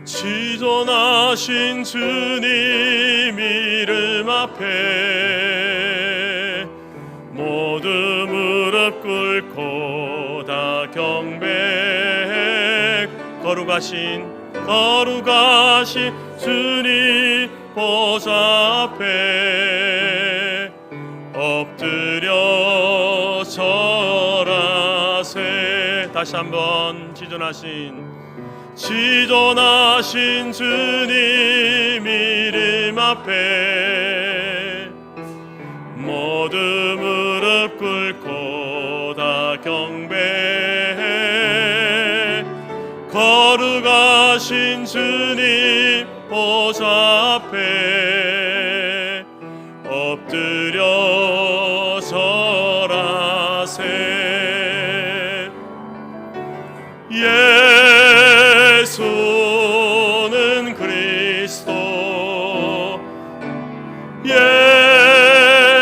지존하신 주님 이름 앞에 모두 무릎 꿇고 다 경배. 거룩하신 주님 보좌 앞에 엎드려 절하세. 다시 한번 지존하신 주님 이름 앞에 모두 무릎 꿇고 다 경배. 거룩하신 주님 보좌 앞에 엎드려 절하세. 예수는 그리스도,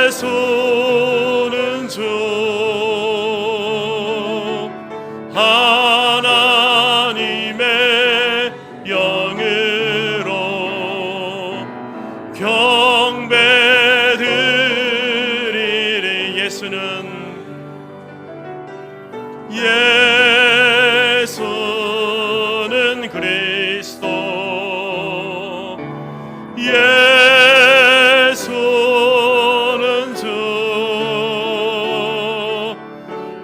예수는 주, 하나님의 영으로 경배드리리. 예수는 그리스도, 예수는 주,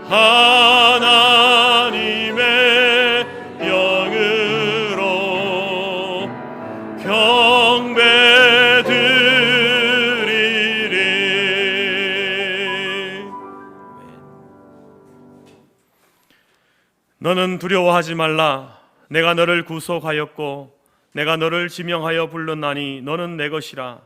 하나님의 영으로 경배드리리. 너는 두려워하지 말라. 내가 너를 구속하였고 내가 너를 지명하여 불렀나니 너는 내 것이라.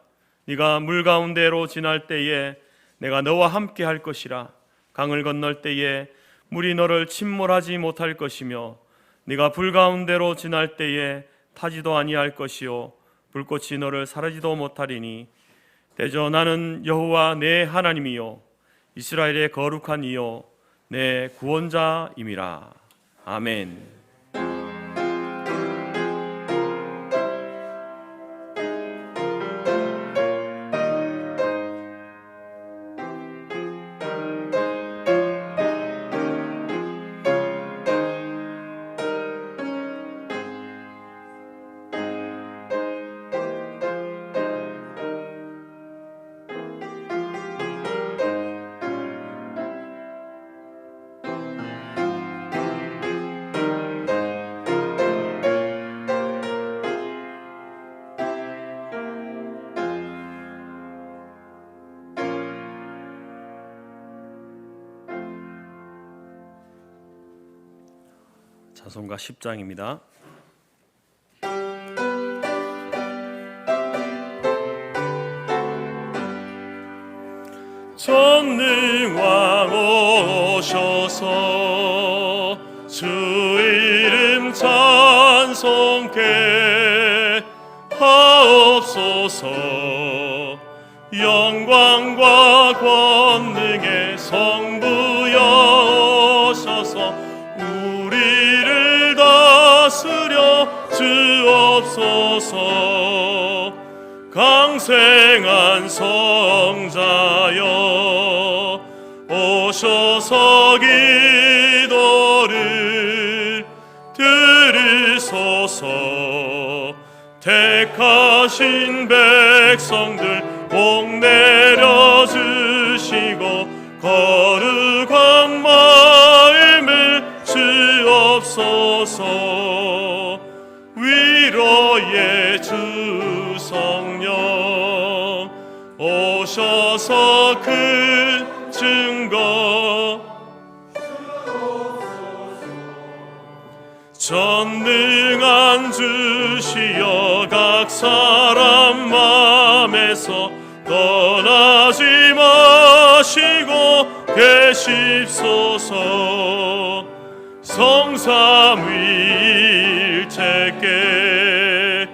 네가 물 가운데로 지날 때에 내가 너와 함께 할 것이라. 강을 건널 때에 물이 너를 침몰하지 못할 것이며 네가 불 가운데로 지날 때에 타지도 아니할 것이요 불꽃이 너를 사르지도 못하리니 대저 나는 여호와 내 하나님이요 이스라엘의 거룩한 이요 내 구원자임이라. 아멘. 자송가 10장입니다. 전능왕 오셔서 주 이름 찬송케 하옵소서. 영광과 권능의 성부여 오셔서 우리를 다스려 주옵소서. 강생한 성자여 오셔서 기도를 들으소서. 택하신 백성들 복 내려주시고 거룩한 마음을 주옵소서. 위로의 주 성령 오셔서 큰 증거 전능한 주시여 각 사람 맘에서 떠나지 마시고 계십소서. 성삼위일체께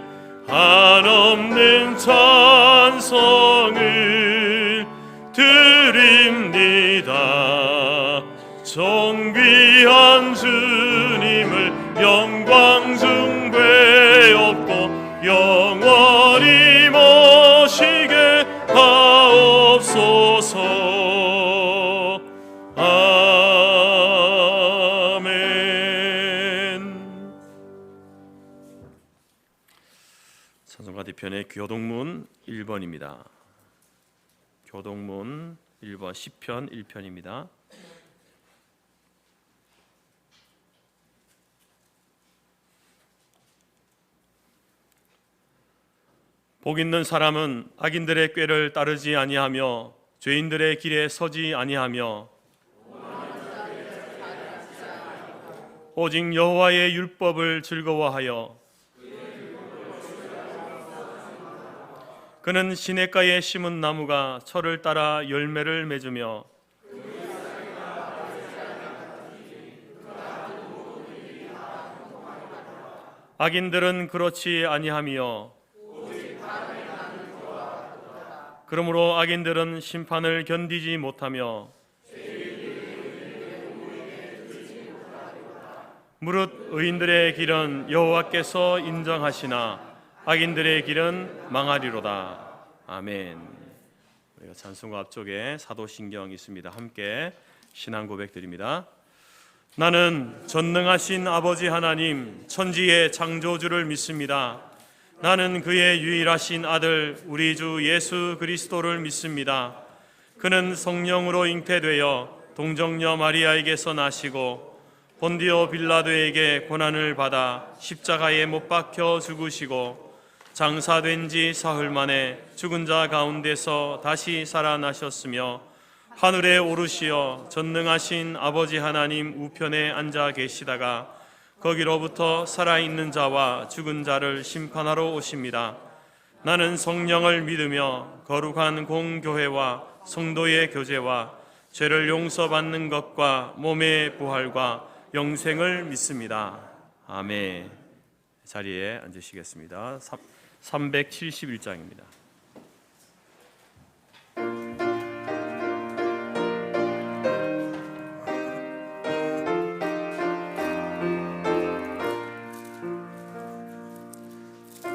한없는 찬송을 드립니다. 존귀한 주님을 영광 중 배웁 찬송가 뒤편의 교동문 1번입니다. 교동문 1번 시편 1편입니다. 복 있는 사람은 악인들의 꾀를 따르지 아니하며 죄인들의 길에 서지 아니하며 오직 여호와의 율법을 즐거워하여 그는 시냇가에 심은 나무가 철을 따라 열매를 맺으며 악인들은 그렇지 아니하며 그러므로 악인들은 심판을 견디지 못하며 무릇 의인들의 길은 여호와께서 인정하시나 악인들의 길은 망하리로다. 아멘. 우리가 찬송가 앞쪽에 사도신경 있습니다. 함께 신앙 고백드립니다. 나는 전능하신 아버지 하나님 천지의 창조주를 믿습니다. 나는 그의 유일하신 아들 우리 주 예수 그리스도를 믿습니다. 그는 성령으로 잉태되어 동정녀 마리아에게서 나시고 본디오 빌라도에게 고난을 받아 십자가에 못 박혀 죽으시고 장사된 지 사흘 만에 죽은 자 가운데서 다시 살아나셨으며 하늘에 오르시어 전능하신 아버지 하나님 우편에 앉아 계시다가 거기로부터 살아있는 자와 죽은 자를 심판하러 오십니다. 나는 성령을 믿으며 거룩한 공교회와 성도의 교제와 죄를 용서받는 것과 몸의 부활과 영생을 믿습니다. 아멘. 자리에 앉으시겠습니다. 371장입니다.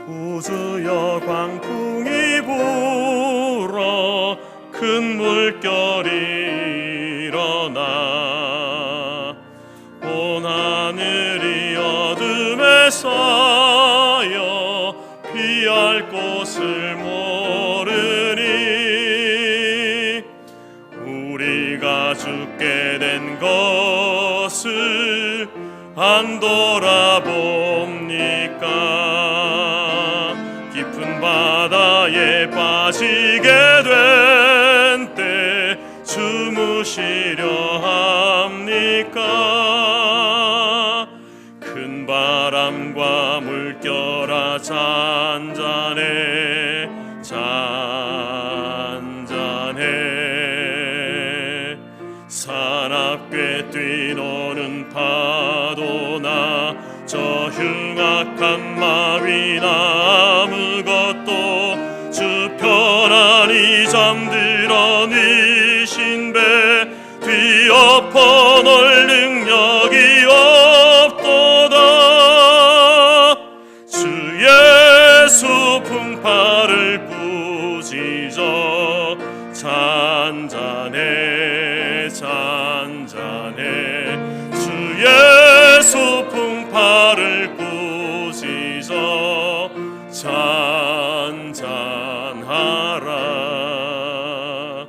우주여 광풍이 불어 큰 물결이 일어나 온 하늘이 어둠에 쌓여 피할 곳을 모르니 우리가 죽게 된 것을 안 돌아봅니까? 깊은 바다에 빠지게 된 때 주무시려 합니까? 큰 바람과 물결아 잔잔해 잔잔해 사납게 뛰노는 파도나 저 흉악한 마비나 아무것도 주 편안히 잠들어 니신 배 뒤엎어 놓을 능력이 없도다. 주 예수 풍파를 꾸짖어 잔잔해 잔잔해 주 예수 풍파를 꾸짖어 잔잔하라.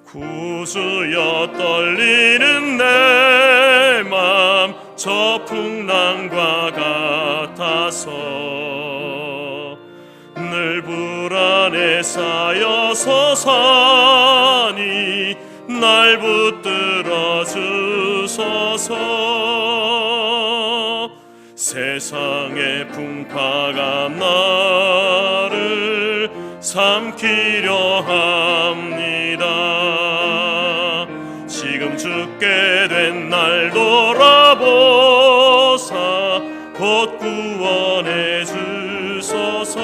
구주여 떨리는 내 맘 저 풍랑과 같아서 늘 불안에 쌓여서 사니 날 붙들어 주소서. 세상의 풍파가 나를 삼키려 합니다. 지금 죽게 된 날 돌아보사 곧 구원해 주소서.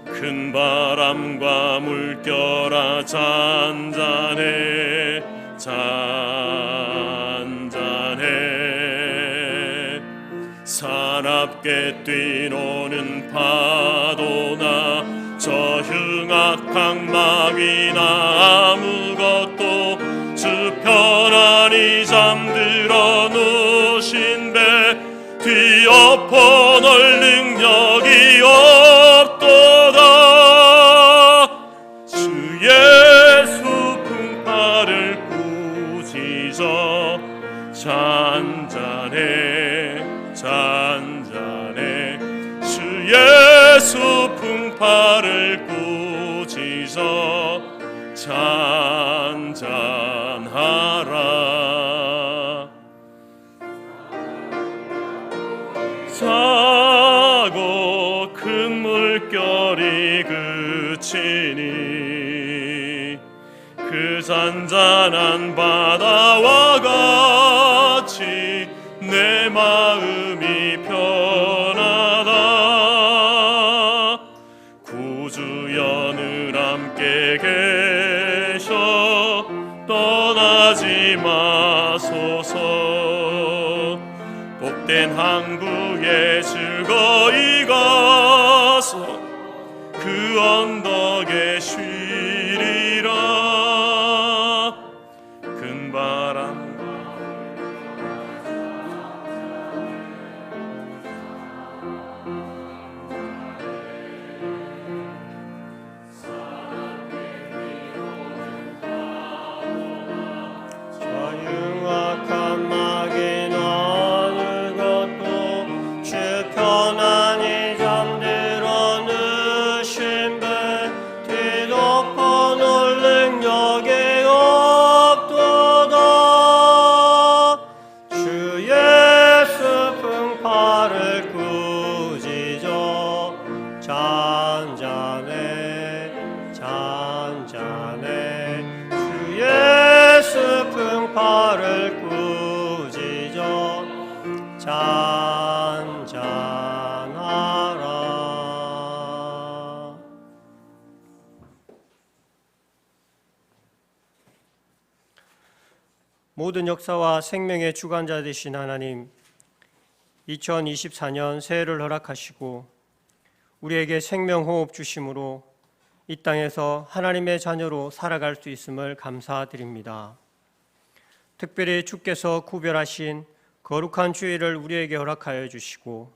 큰 바람과 물결아 잔잔해 잔잔해 사납게 뛰노는 파도나 저 흉악한 마비나 아무것도 주 편안히 잠들어 누신 배 뒤엎어 놓을 능력이 잔잔해 주 예수 풍파를 꾸짖어 잔잔하라. 사고 큰 물결이 그치니 그 잔잔한 바다와 같이 내 마음이 편하다. 구주여 늘 함께 계셔 떠나지 마소서. 복된 항구에 즐거이 가서 그 언덕에 쉬리라. 큰 바람 흉악한 마귀는 어느 것도 주 편안히 잠들어 누신 배 뒤덮어 놓을 능력이 없도다. 주 예수 풍파를 꾸짖어 잔잔해 잔잔해 주 예수 풍파를 꾸짖어 잔잔하라. 모든 역사와 생명의 주관자 되신 하나님, 2024년 새해를 허락하시고 우리에게 생명호흡 주심으로 이 땅에서 하나님의 자녀로 살아갈 수 있음을 감사드립니다. 특별히 주께서 구별하신 거룩한 주일을 우리에게 허락하여 주시고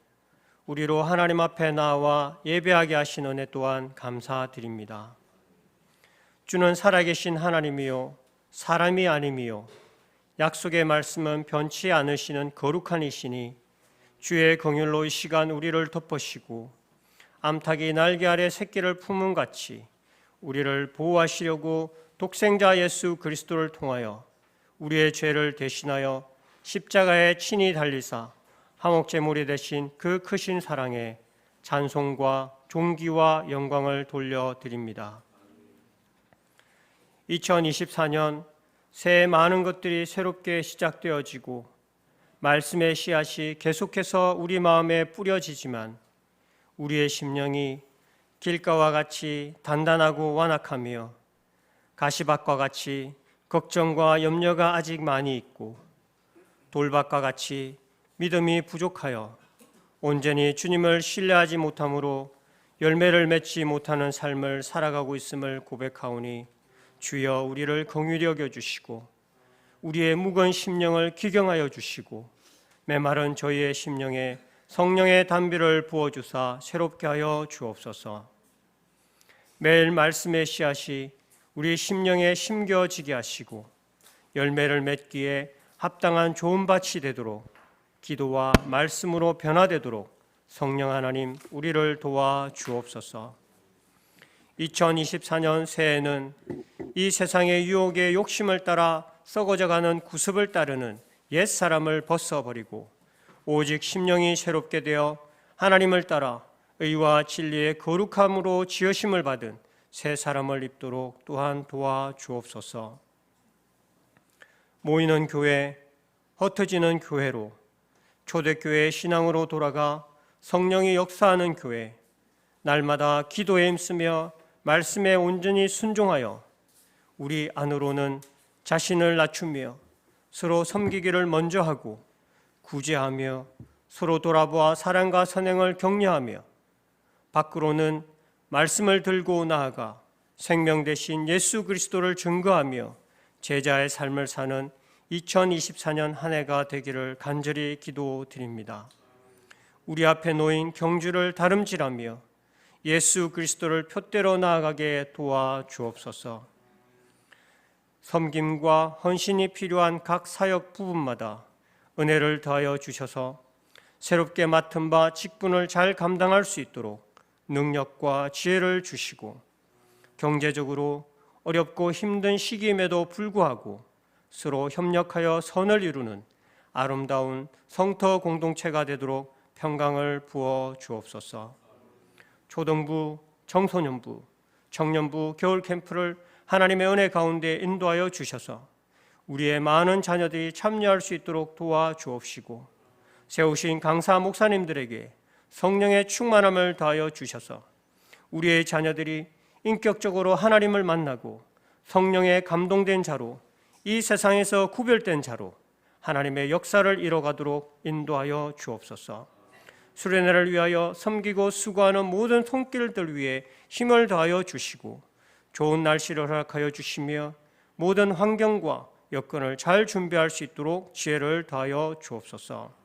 우리로 하나님 앞에 나와 예배하게 하신 은혜 또한 감사드립니다. 주는 살아계신 하나님이요 사람이 아님이요 약속의 말씀은 변치 않으시는 거룩한 이시니 주의 긍휼로 이 시간 우리를 덮으시고 암탉이 날개 아래 새끼를 품은 같이 우리를 보호하시려고 독생자 예수 그리스도를 통하여 우리의 죄를 대신하여 십자가에 친히 달리사 화목제물이 되신 그 크신 사랑에 찬송과 존귀와 영광을 돌려드립니다. 2024년 새해 많은 것들이 새롭게 시작되어지고 말씀의 씨앗이 계속해서 우리 마음에 뿌려지지만 우리의 심령이 길가와 같이 단단하고 완악하며 가시밭과 같이 걱정과 염려가 아직 많이 있고 돌밭과 같이 믿음이 부족하여 온전히 주님을 신뢰하지 못함으로 열매를 맺지 못하는 삶을 살아가고 있음을 고백하오니 주여 우리를 긍휼히 여겨주시고 우리의 무거운 심령을 기경하여 주시고 메마른 저희의 심령에 성령의 단비를 부어주사 새롭게 하여 주옵소서. 매일 말씀의 씨앗이 우리 심령에 심겨지게 하시고 열매를 맺기에 합당한 좋은 밭이 되도록 기도와 말씀으로 변화되도록 성령 하나님 우리를 도와 주옵소서. 2024년 새해는 이 세상의 유혹의 욕심을 따라 썩어져가는 구습을 따르는 옛사람을 벗어버리고 오직 심령이 새롭게 되어 하나님을 따라 의와 진리의 거룩함으로 지으심을 받은 새 사람을 입도록 또한 도와 주옵소서. 모이는 교회, 흩어지는 교회로 초대교회의 신앙으로 돌아가 성령이 역사하는 교회, 날마다 기도에 힘쓰며 말씀에 온전히 순종하여 우리 안으로는 자신을 낮추며 서로 섬기기를 먼저 하고 구제하며 서로 돌아보아 사랑과 선행을 격려하며 밖으로는 말씀을 들고 나아가 생명 되신 예수 그리스도를 증거하며 제자의 삶을 사는 2024년 한 해가 되기를 간절히 기도드립니다. 우리 앞에 놓인 경주를 다름질하며 예수 그리스도를 표대로 나아가게 도와 주옵소서. 섬김과 헌신이 필요한 각 사역 부분마다 은혜를 더하여 주셔서 새롭게 맡은 바 직분을 잘 감당할 수 있도록 능력과 지혜를 주시고 경제적으로 어렵고 힘든 시기임에도 불구하고 서로 협력하여 선을 이루는 아름다운 성터 공동체가 되도록 평강을 부어 주옵소서. 초등부, 청소년부, 청년부 겨울 캠프를 하나님의 은혜 가운데 인도하여 주셔서 우리의 많은 자녀들이 참여할 수 있도록 도와 주옵시고 세우신 강사 목사님들에게 성령의 충만함을 더하여 주셔서 우리의 자녀들이 인격적으로 하나님을 만나고 성령에 감동된 자로 이 세상에서 구별된 자로 하나님의 역사를 이뤄가도록 인도하여 주옵소서. 수련회를 위하여 섬기고 수고하는 모든 손길들 위에 힘을 더하여 주시고 좋은 날씨를 허락하여 주시며 모든 환경과 여건을 잘 준비할 수 있도록 지혜를 더하여 주옵소서.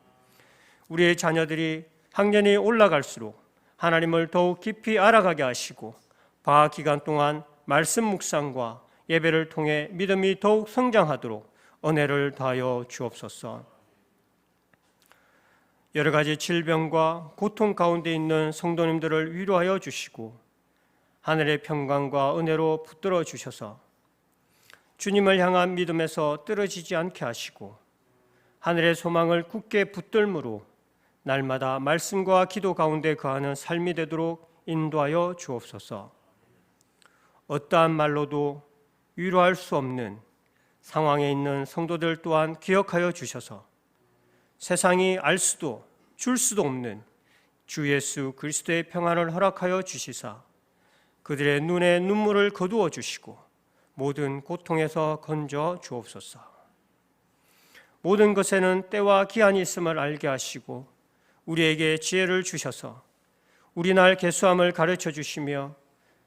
우리의 자녀들이 학년이 올라갈수록 하나님을 더욱 깊이 알아가게 하시고 방학 기간 동안 말씀 묵상과 예배를 통해 믿음이 더욱 성장하도록 은혜를 더하여 주옵소서. 여러 가지 질병과 고통 가운데 있는 성도님들을 위로하여 주시고 하늘의 평강과 은혜로 붙들어 주셔서 주님을 향한 믿음에서 떨어지지 않게 하시고 하늘의 소망을 굳게 붙들므로 날마다 말씀과 기도 가운데 거하는 삶이 되도록 인도하여 주옵소서. 어떠한 말로도 위로할 수 없는 상황에 있는 성도들 또한 기억하여 주셔서 세상이 알 수도 줄 수도 없는 주 예수 그리스도의 평안을 허락하여 주시사 그들의 눈에 눈물을 거두어 주시고 모든 고통에서 건져 주옵소서. 모든 것에는 때와 기한이 있음을 알게 하시고 우리에게 지혜를 주셔서 우리 날 계수함을 가르쳐 주시며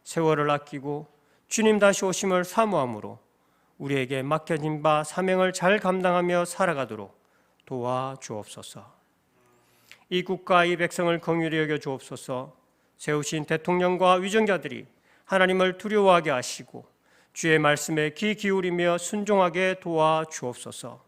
세월을 아끼고 주님 다시 오심을 사모함으로 우리에게 맡겨진 바 사명을 잘 감당하며 살아가도록 도와 주옵소서. 이 국가 이 백성을 긍휼히 여겨 주옵소서. 세우신 대통령과 위정자들이 하나님을 두려워하게 하시고 주의 말씀에 귀 기울이며 순종하게 도와 주옵소서.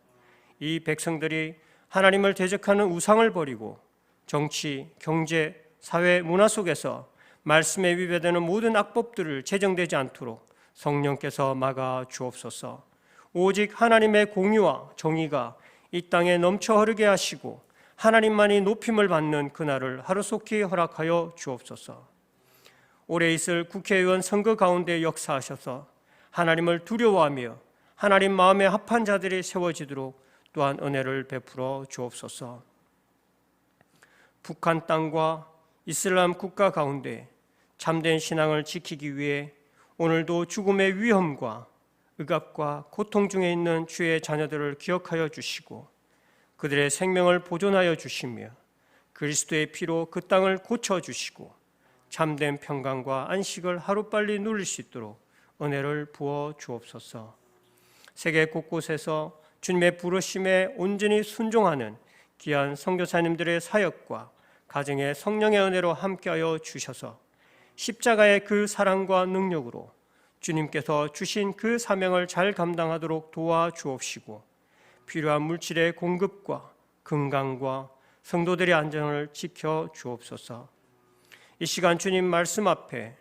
이 백성들이 하나님을 대적하는 우상을 버리고 정치, 경제, 사회, 문화 속에서 말씀에 위배되는 모든 악법들을 제정되지 않도록 성령께서 막아 주옵소서. 오직 하나님의 공의와 정의가 이 땅에 넘쳐 흐르게 하시고 하나님만이 높임을 받는 그날을 하루속히 허락하여 주옵소서. 올해 있을 국회의원 선거 가운데 역사하셔서 하나님을 두려워하며 하나님 마음에 합한 자들이 세워지도록 또한 은혜를 베풀어 주옵소서. 북한 땅과 이슬람 국가 가운데 참된 신앙을 지키기 위해 오늘도 죽음의 위험과 억압과 고통 중에 있는 주의 자녀들을 기억하여 주시고 그들의 생명을 보존하여 주시며 그리스도의 피로 그 땅을 고쳐주시고 참된 평강과 안식을 하루빨리 누릴 수 있도록 은혜를 부어 주옵소서. 세계 곳곳에서 주님의 부르심에 온전히 순종하는 귀한 선교사님들의 사역과 가정의 성령의 은혜로 함께하여 주셔서 십자가의 그 사랑과 능력으로 주님께서 주신 그 사명을 잘 감당하도록 도와주옵시고 필요한 물질의 공급과 건강과 성도들의 안전을 지켜 주옵소서. 이 시간 주님 말씀 앞에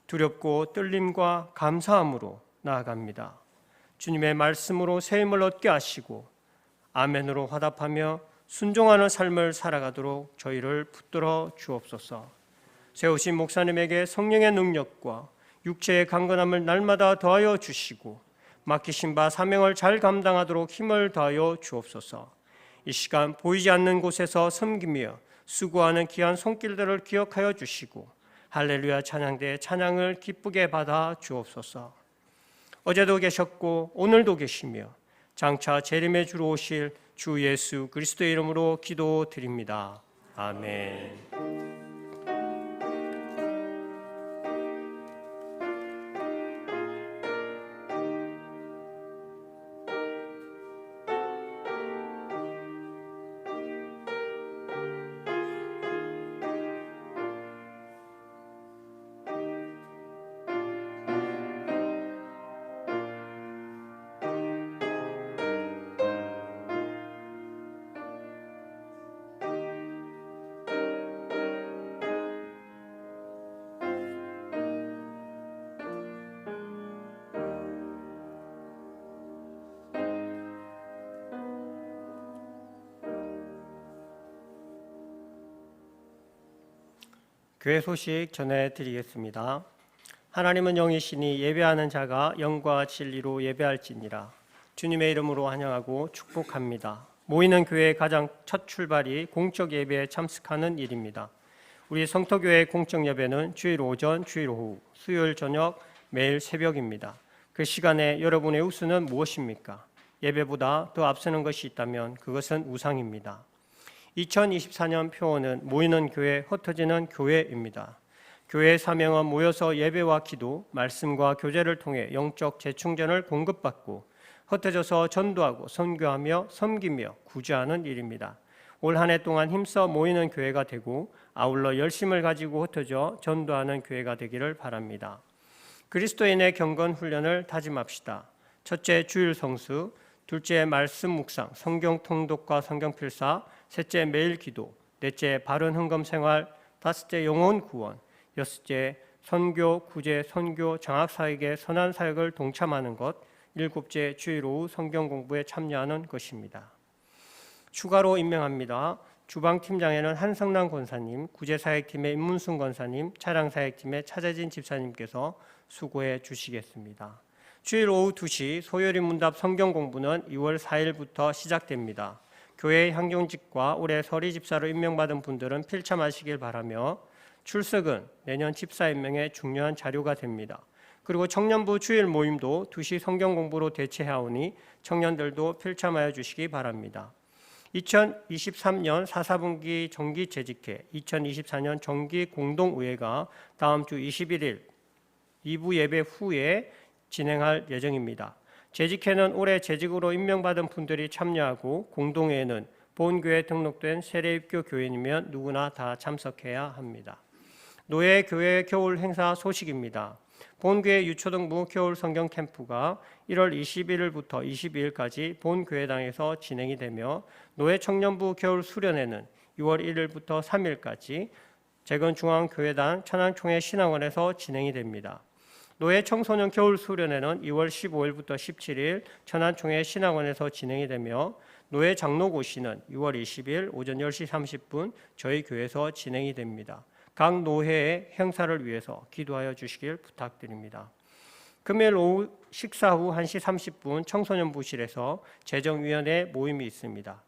두렵고 떨림과 감사함으로 나아갑니다. 주님의 말씀으로 새 힘을 얻게 하시고 아멘으로 화답하며 순종하는 삶을 살아가도록 저희를 붙들어 주옵소서. 세우신 목사님에게 성령의 능력과 육체의 강건함을 날마다 더하여 주시고 맡기신 바 사명을 잘 감당하도록 힘을 더하여 주옵소서. 이 시간 보이지 않는 곳에서 섬기며 수고하는 귀한 손길들을 기억하여 주시고 할렐루야 찬양대의 찬양을 기쁘게 받아 주옵소서. 어제도 계셨고 오늘도 계시며 장차 재림에 주로 오실 주 예수 그리스도의 이름으로 기도드립니다. 아멘. 교회 소식 전해드리겠습니다. 하나님은 영이시니 예배하는 자가 영과 진리로 예배할지니라. 주님의 이름으로 환영하고 축복합니다. 모이는 교회의 가장 첫 출발이 공적 예배에 참석하는 일입니다. 우리 성토교회의 공적 예배는 주일 오전, 주일 오후, 수요일 저녁, 매일 새벽입니다. 그 시간에 여러분의 우선은 무엇입니까? 예배보다 더 앞서는 것이 있다면 그것은 우상입니다. 2024년 표어는 모이는 교회, 흩어지는 교회입니다. 교회의 사명은 모여서 예배와 기도, 말씀과 교제를 통해 영적 재충전을 공급받고 흩어져서 전도하고 선교하며 섬기며 구제하는 일입니다. 올 한 해 동안 힘써 모이는 교회가 되고 아울러 열심을 가지고 흩어져 전도하는 교회가 되기를 바랍니다. 그리스도인의 경건 훈련을 다짐합시다. 첫째, 주일 성수. 둘째, 말씀 묵상, 성경 통독과 성경 필사. 셋째, 매일 기도. 넷째, 바른 헌금 생활. 다섯째, 영혼 구원. 여섯째, 선교, 구제, 선교, 장학사역의 선한 사역을 동참하는 것. 일곱째, 주일 오후 성경 공부에 참여하는 것입니다. 추가로 임명합니다. 주방팀장에는 한성남 권사님, 구제사역팀의 임문순 권사님, 차량사역팀의 차재진 집사님께서 수고해 주시겠습니다. 주일 오후 2시 소요리 문답 성경 공부는 2월 4일부터 시작됩니다. 교회의 향경직과 올해 서리 집사로 임명받은 분들은 필참하시길 바라며 출석은 내년 집사 임명에 중요한 자료가 됩니다. 그리고 청년부 주일 모임도 2시 성경 공부로 대체하오니 청년들도 필참하여 주시기 바랍니다. 2023년 4사분기 정기 재직회, 2024년 정기 공동의회가 다음 주 21일 2부 예배 후에 진행할 예정입니다. 재직회는 올해 재직으로 임명받은 분들이 참여하고 공동회에는 본교회에 등록된 세례입교 교인이면 누구나 다 참석해야 합니다. 노예 교회 겨울 행사 소식입니다. 본교회 유초등부 겨울 성경 캠프가 1월 21일부터 22일까지 본교회당에서 진행이 되며 노예 청년부 겨울 수련회는 6월 1일부터 3일까지 재건중앙교회당 천안총회 신앙원에서 진행이 됩니다. 노예 청소년 겨울 수련회는 2월 15일부터 17일 천안총회 신앙원에서 진행이 되며 노예 장로고시는 6월 20일 오전 10시 30분 저희 교회에서 진행이 됩니다. 각 노회의 행사를 위해서 기도하여 주시길 부탁드립니다. 금요일 오후 식사 후 1시 30분 청소년부실에서 재정위원회 모임이 있습니다.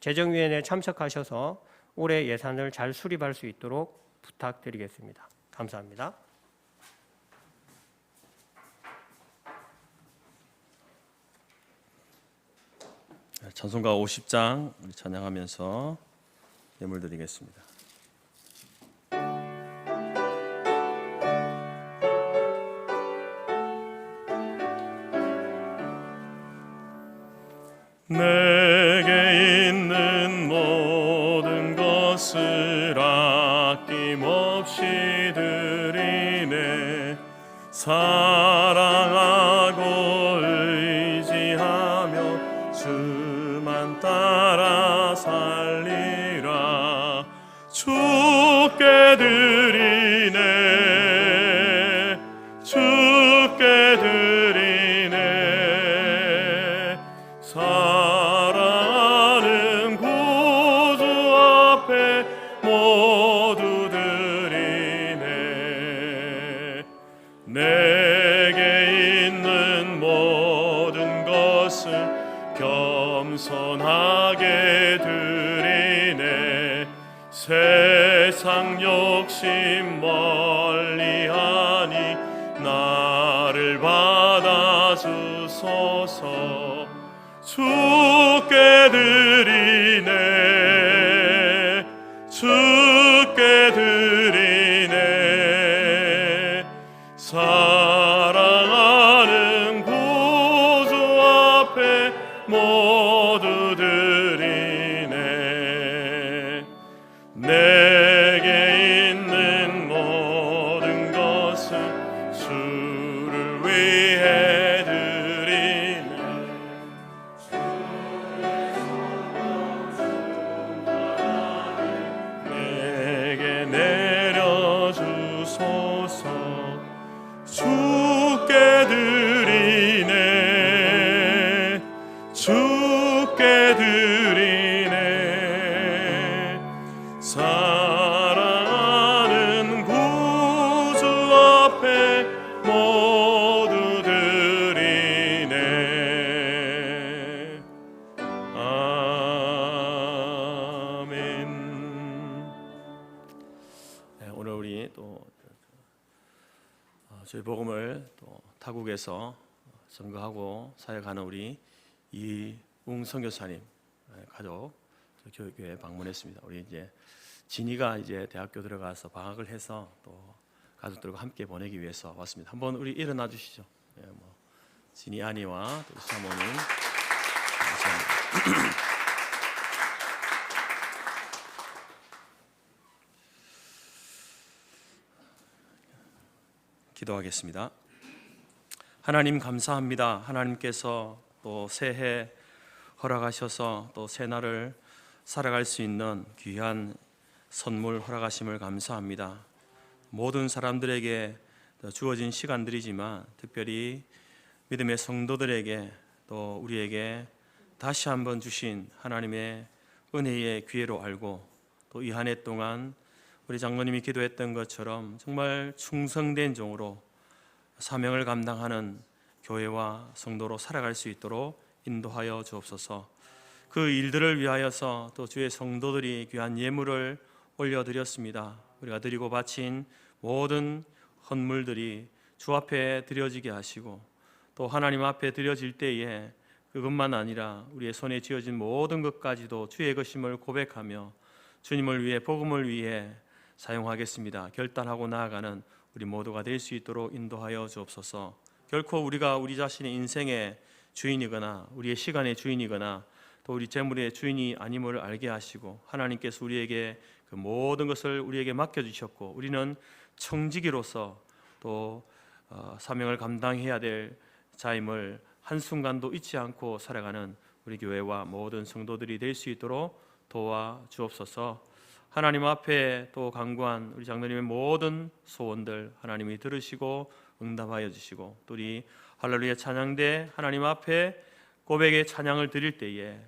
재정위원회에 참석하셔서 올해 예산을 잘 수립할 수 있도록 부탁드리겠습니다. 감사합니다. 찬송가 50장 찬양하면서 예물 드리겠습니다. 내게 있는 모든 것을 아낌없이 드리네. 사랑하고 의지하며 주만 따라 살리라. 주께 드리네. 주께 드리네. 사랑하는 구주 앞에 모두 드리네. 내게 있는 모든 것을 겸손하게 드리네. 세상 욕심 멀리하니 나를 받아주소서. 주께 드리네. 주께 드리네. 사랑하는 구주 앞에 모두 드리네. 내게 있는 모든 것을 주를 위해 드리네. 내게 내려주소서. 주께 드리네. 주께 드리네. 또 저희 복음을 또 타국에서 선거하고 사역하는 우리 이웅 선교사님 가족 교육교회 방문했습니다. 우리 이제 진이가 이제 대학교 들어가서 방학을 해서 또 가족들과 함께 보내기 위해서 왔습니다. 한번 우리 일어나 주시죠. 진이 아니와 또 사모님 감사합니다. 기도하겠습니다. 하나님 감사합니다. 하나님께서 또 새해 허락하셔서 또 새날을 살아갈 수 있는 귀한 선물 허락하심을 감사합니다. 모든 사람들에게 주어진 시간들이지만 특별히 믿음의 성도들에게 또 우리에게 다시 한번 주신 하나님의 은혜의 기회로 알고 또 이 한 해 동안 우리 장로님이 기도했던 것처럼 정말 충성된 종으로 사명을 감당하는 교회와 성도로 살아갈 수 있도록 인도하여 주옵소서. 그 일들을 위하여서 또 주의 성도들이 귀한 예물을 올려드렸습니다. 우리가 드리고 바친 모든 헌물들이 주 앞에 드려지게 하시고 또 하나님 앞에 드려질 때에 그것만 아니라 우리의 손에 쥐어진 모든 것까지도 주의 것임을 고백하며 주님을 위해 복음을 위해 사용하겠습니다. 결단하고 나아가는 우리 모두가 될 수 있도록 인도하여 주옵소서. 결코 우리가 우리 자신의 인생의 주인이거나 우리의 시간의 주인이거나 또 우리 재물의 주인이 아님을 알게 하시고 하나님께서 우리에게 그 모든 것을 우리에게 맡겨주셨고 우리는 청지기로서 또 사명을 감당해야 될 자임을 한순간도 잊지 않고 살아가는 우리 교회와 모든 성도들이 될 수 있도록 도와주옵소서. 하나님 앞에 또 간구한 우리 장로님의 모든 소원들 하나님이 들으시고 응답하여 주시고 또 우리 할렐루야 찬양대 하나님 앞에 고백의 찬양을 드릴 때에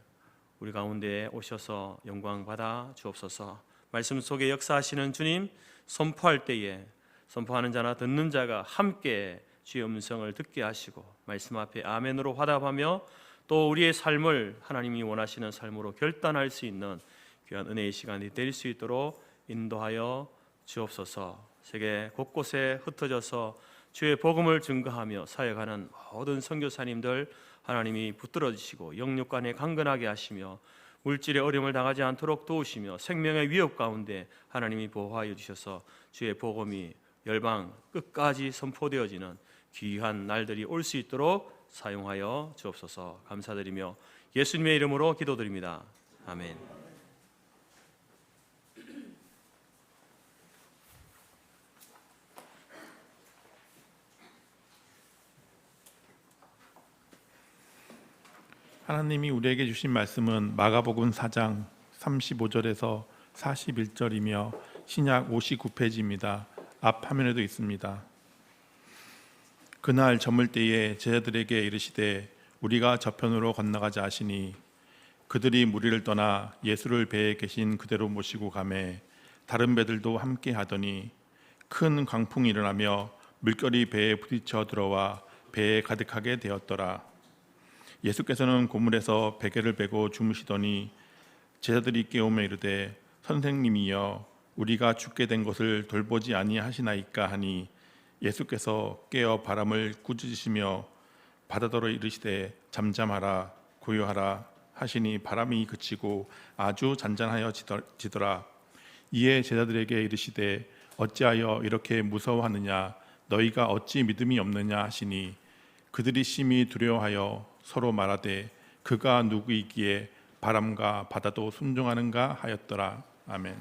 우리 가운데 오셔서 영광 받아 주옵소서. 말씀 속에 역사하시는 주님 선포할 때에 선포하는 자나 듣는 자가 함께 주의 음성을 듣게 하시고 말씀 앞에 아멘으로 화답하며 또 우리의 삶을 하나님이 원하시는 삶으로 결단할 수 있는 귀한 은혜의 시간이 될 수 있도록 인도하여 주옵소서. 세계 곳곳에 흩어져서 주의 복음을 증거하며 사역하는 모든 선교사님들 하나님이 붙들어 주시고 영육간에 강건하게 하시며 물질의 어려움을 당하지 않도록 도우시며 생명의 위협 가운데 하나님이 보호하여 주셔서 주의 복음이 열방 끝까지 선포되어지는 귀한 날들이 올 수 있도록 사용하여 주옵소서. 감사드리며 예수님의 이름으로 기도드립니다. 아멘. 하나님이 우리에게 주신 말씀은 마가복음 4장 35절에서 41절이며 신약 59페이지입니다. 앞 화면에도 있습니다. 그날 저물 때에 제자들에게 이르시되 우리가 저편으로 건너가자 하시니 그들이 무리를 떠나 예수를 배에 계신 그대로 모시고 가매 다른 배들도 함께 하더니 큰 광풍이 일어나며 물결이 배에 부딪혀 들어와 배에 가득하게 되었더라. 예수께서는 고물에서 베개를 베고 주무시더니 제자들이 깨우며 이르되 선생님이여 우리가 죽게 된 것을 돌보지 아니하시나이까 하니 예수께서 깨어 바람을 꾸짖으시며 바다더러 이르시되 잠잠하라 고요하라 하시니 바람이 그치고 아주 잔잔하여 지더라. 이에 제자들에게 이르시되 어찌하여 이렇게 무서워하느냐 너희가 어찌 믿음이 없느냐 하시니 그들이 심히 두려워하여 서로 말하되 그가 누구이기에 바람과 바다도 순종하는가 하였더라. 아멘.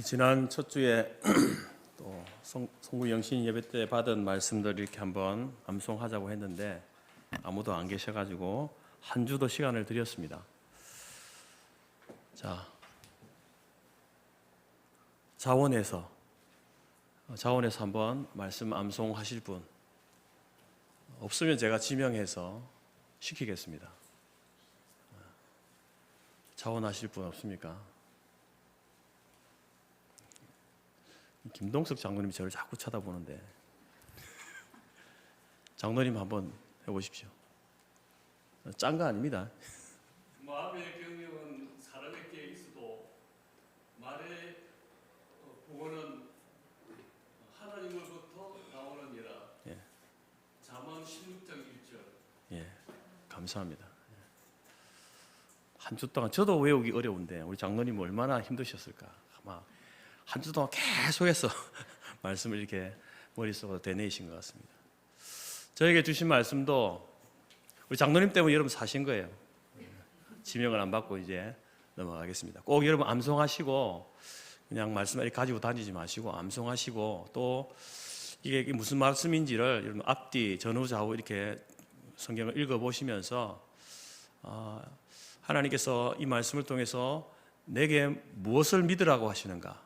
지난 첫 주에 또 송구 영신 예배 때 받은 말씀들 이렇게 한번 암송하자고 했는데 아무도 안 계셔가지고 한 주도 시간을 드렸습니다. 자, 자원에서 한번 말씀 암송하실 분 없으면 제가 지명해서 시키겠습니다. 자원하실 분 없습니까? 김동석 장로님이 저를 자꾸 쳐다보는데 장로님 한번 해보십시오. 짠 거 아닙니다. 마음의 경영은 사람에게 있어도 말의 복원은 하나님으로부터 나오느니라. 예. 잠언 16장 1절. 예, 감사합니다. 한 주 동안 저도 외우기 어려운데 우리 장로님 얼마나 힘드셨을까. 아마 한 주 동안 계속해서 말씀을 이렇게 머릿속으로 되뇌이신 것 같습니다. 저에게 주신 말씀도 우리 장로님 때문에 여러분 사신 거예요. 지명을 안 받고 이제 넘어가겠습니다. 꼭 여러분 암송하시고 그냥 말씀을 가지고 다니지 마시고 암송하시고 또 이게 무슨 말씀인지를 여러분 앞뒤 전후 좌우 이렇게 성경을 읽어보시면서 하나님께서 이 말씀을 통해서 내게 무엇을 믿으라고 하시는가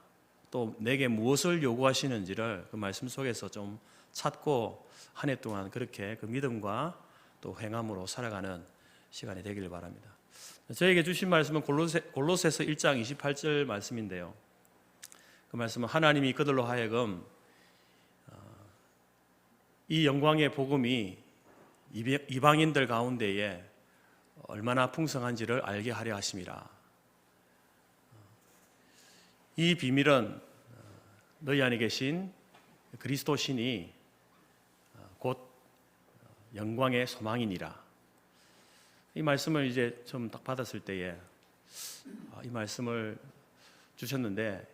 또 내게 무엇을 요구하시는지를 그 말씀 속에서 좀 찾고 한 해 동안 그렇게 그 믿음과 또 행함으로 살아가는 시간이 되기를 바랍니다. 저에게 주신 말씀은 골로새서 1장 28절 말씀인데요. 그 말씀은 하나님이 그들로 하여금 이 영광의 복음이 이방인들 가운데에 얼마나 풍성한지를 알게 하려 하심이라. 이 비밀은 너희 안에 계신 그리스도 신이 곧 영광의 소망이니라. 이 말씀을 이제 좀 딱 받았을 때에 이 말씀을 주셨는데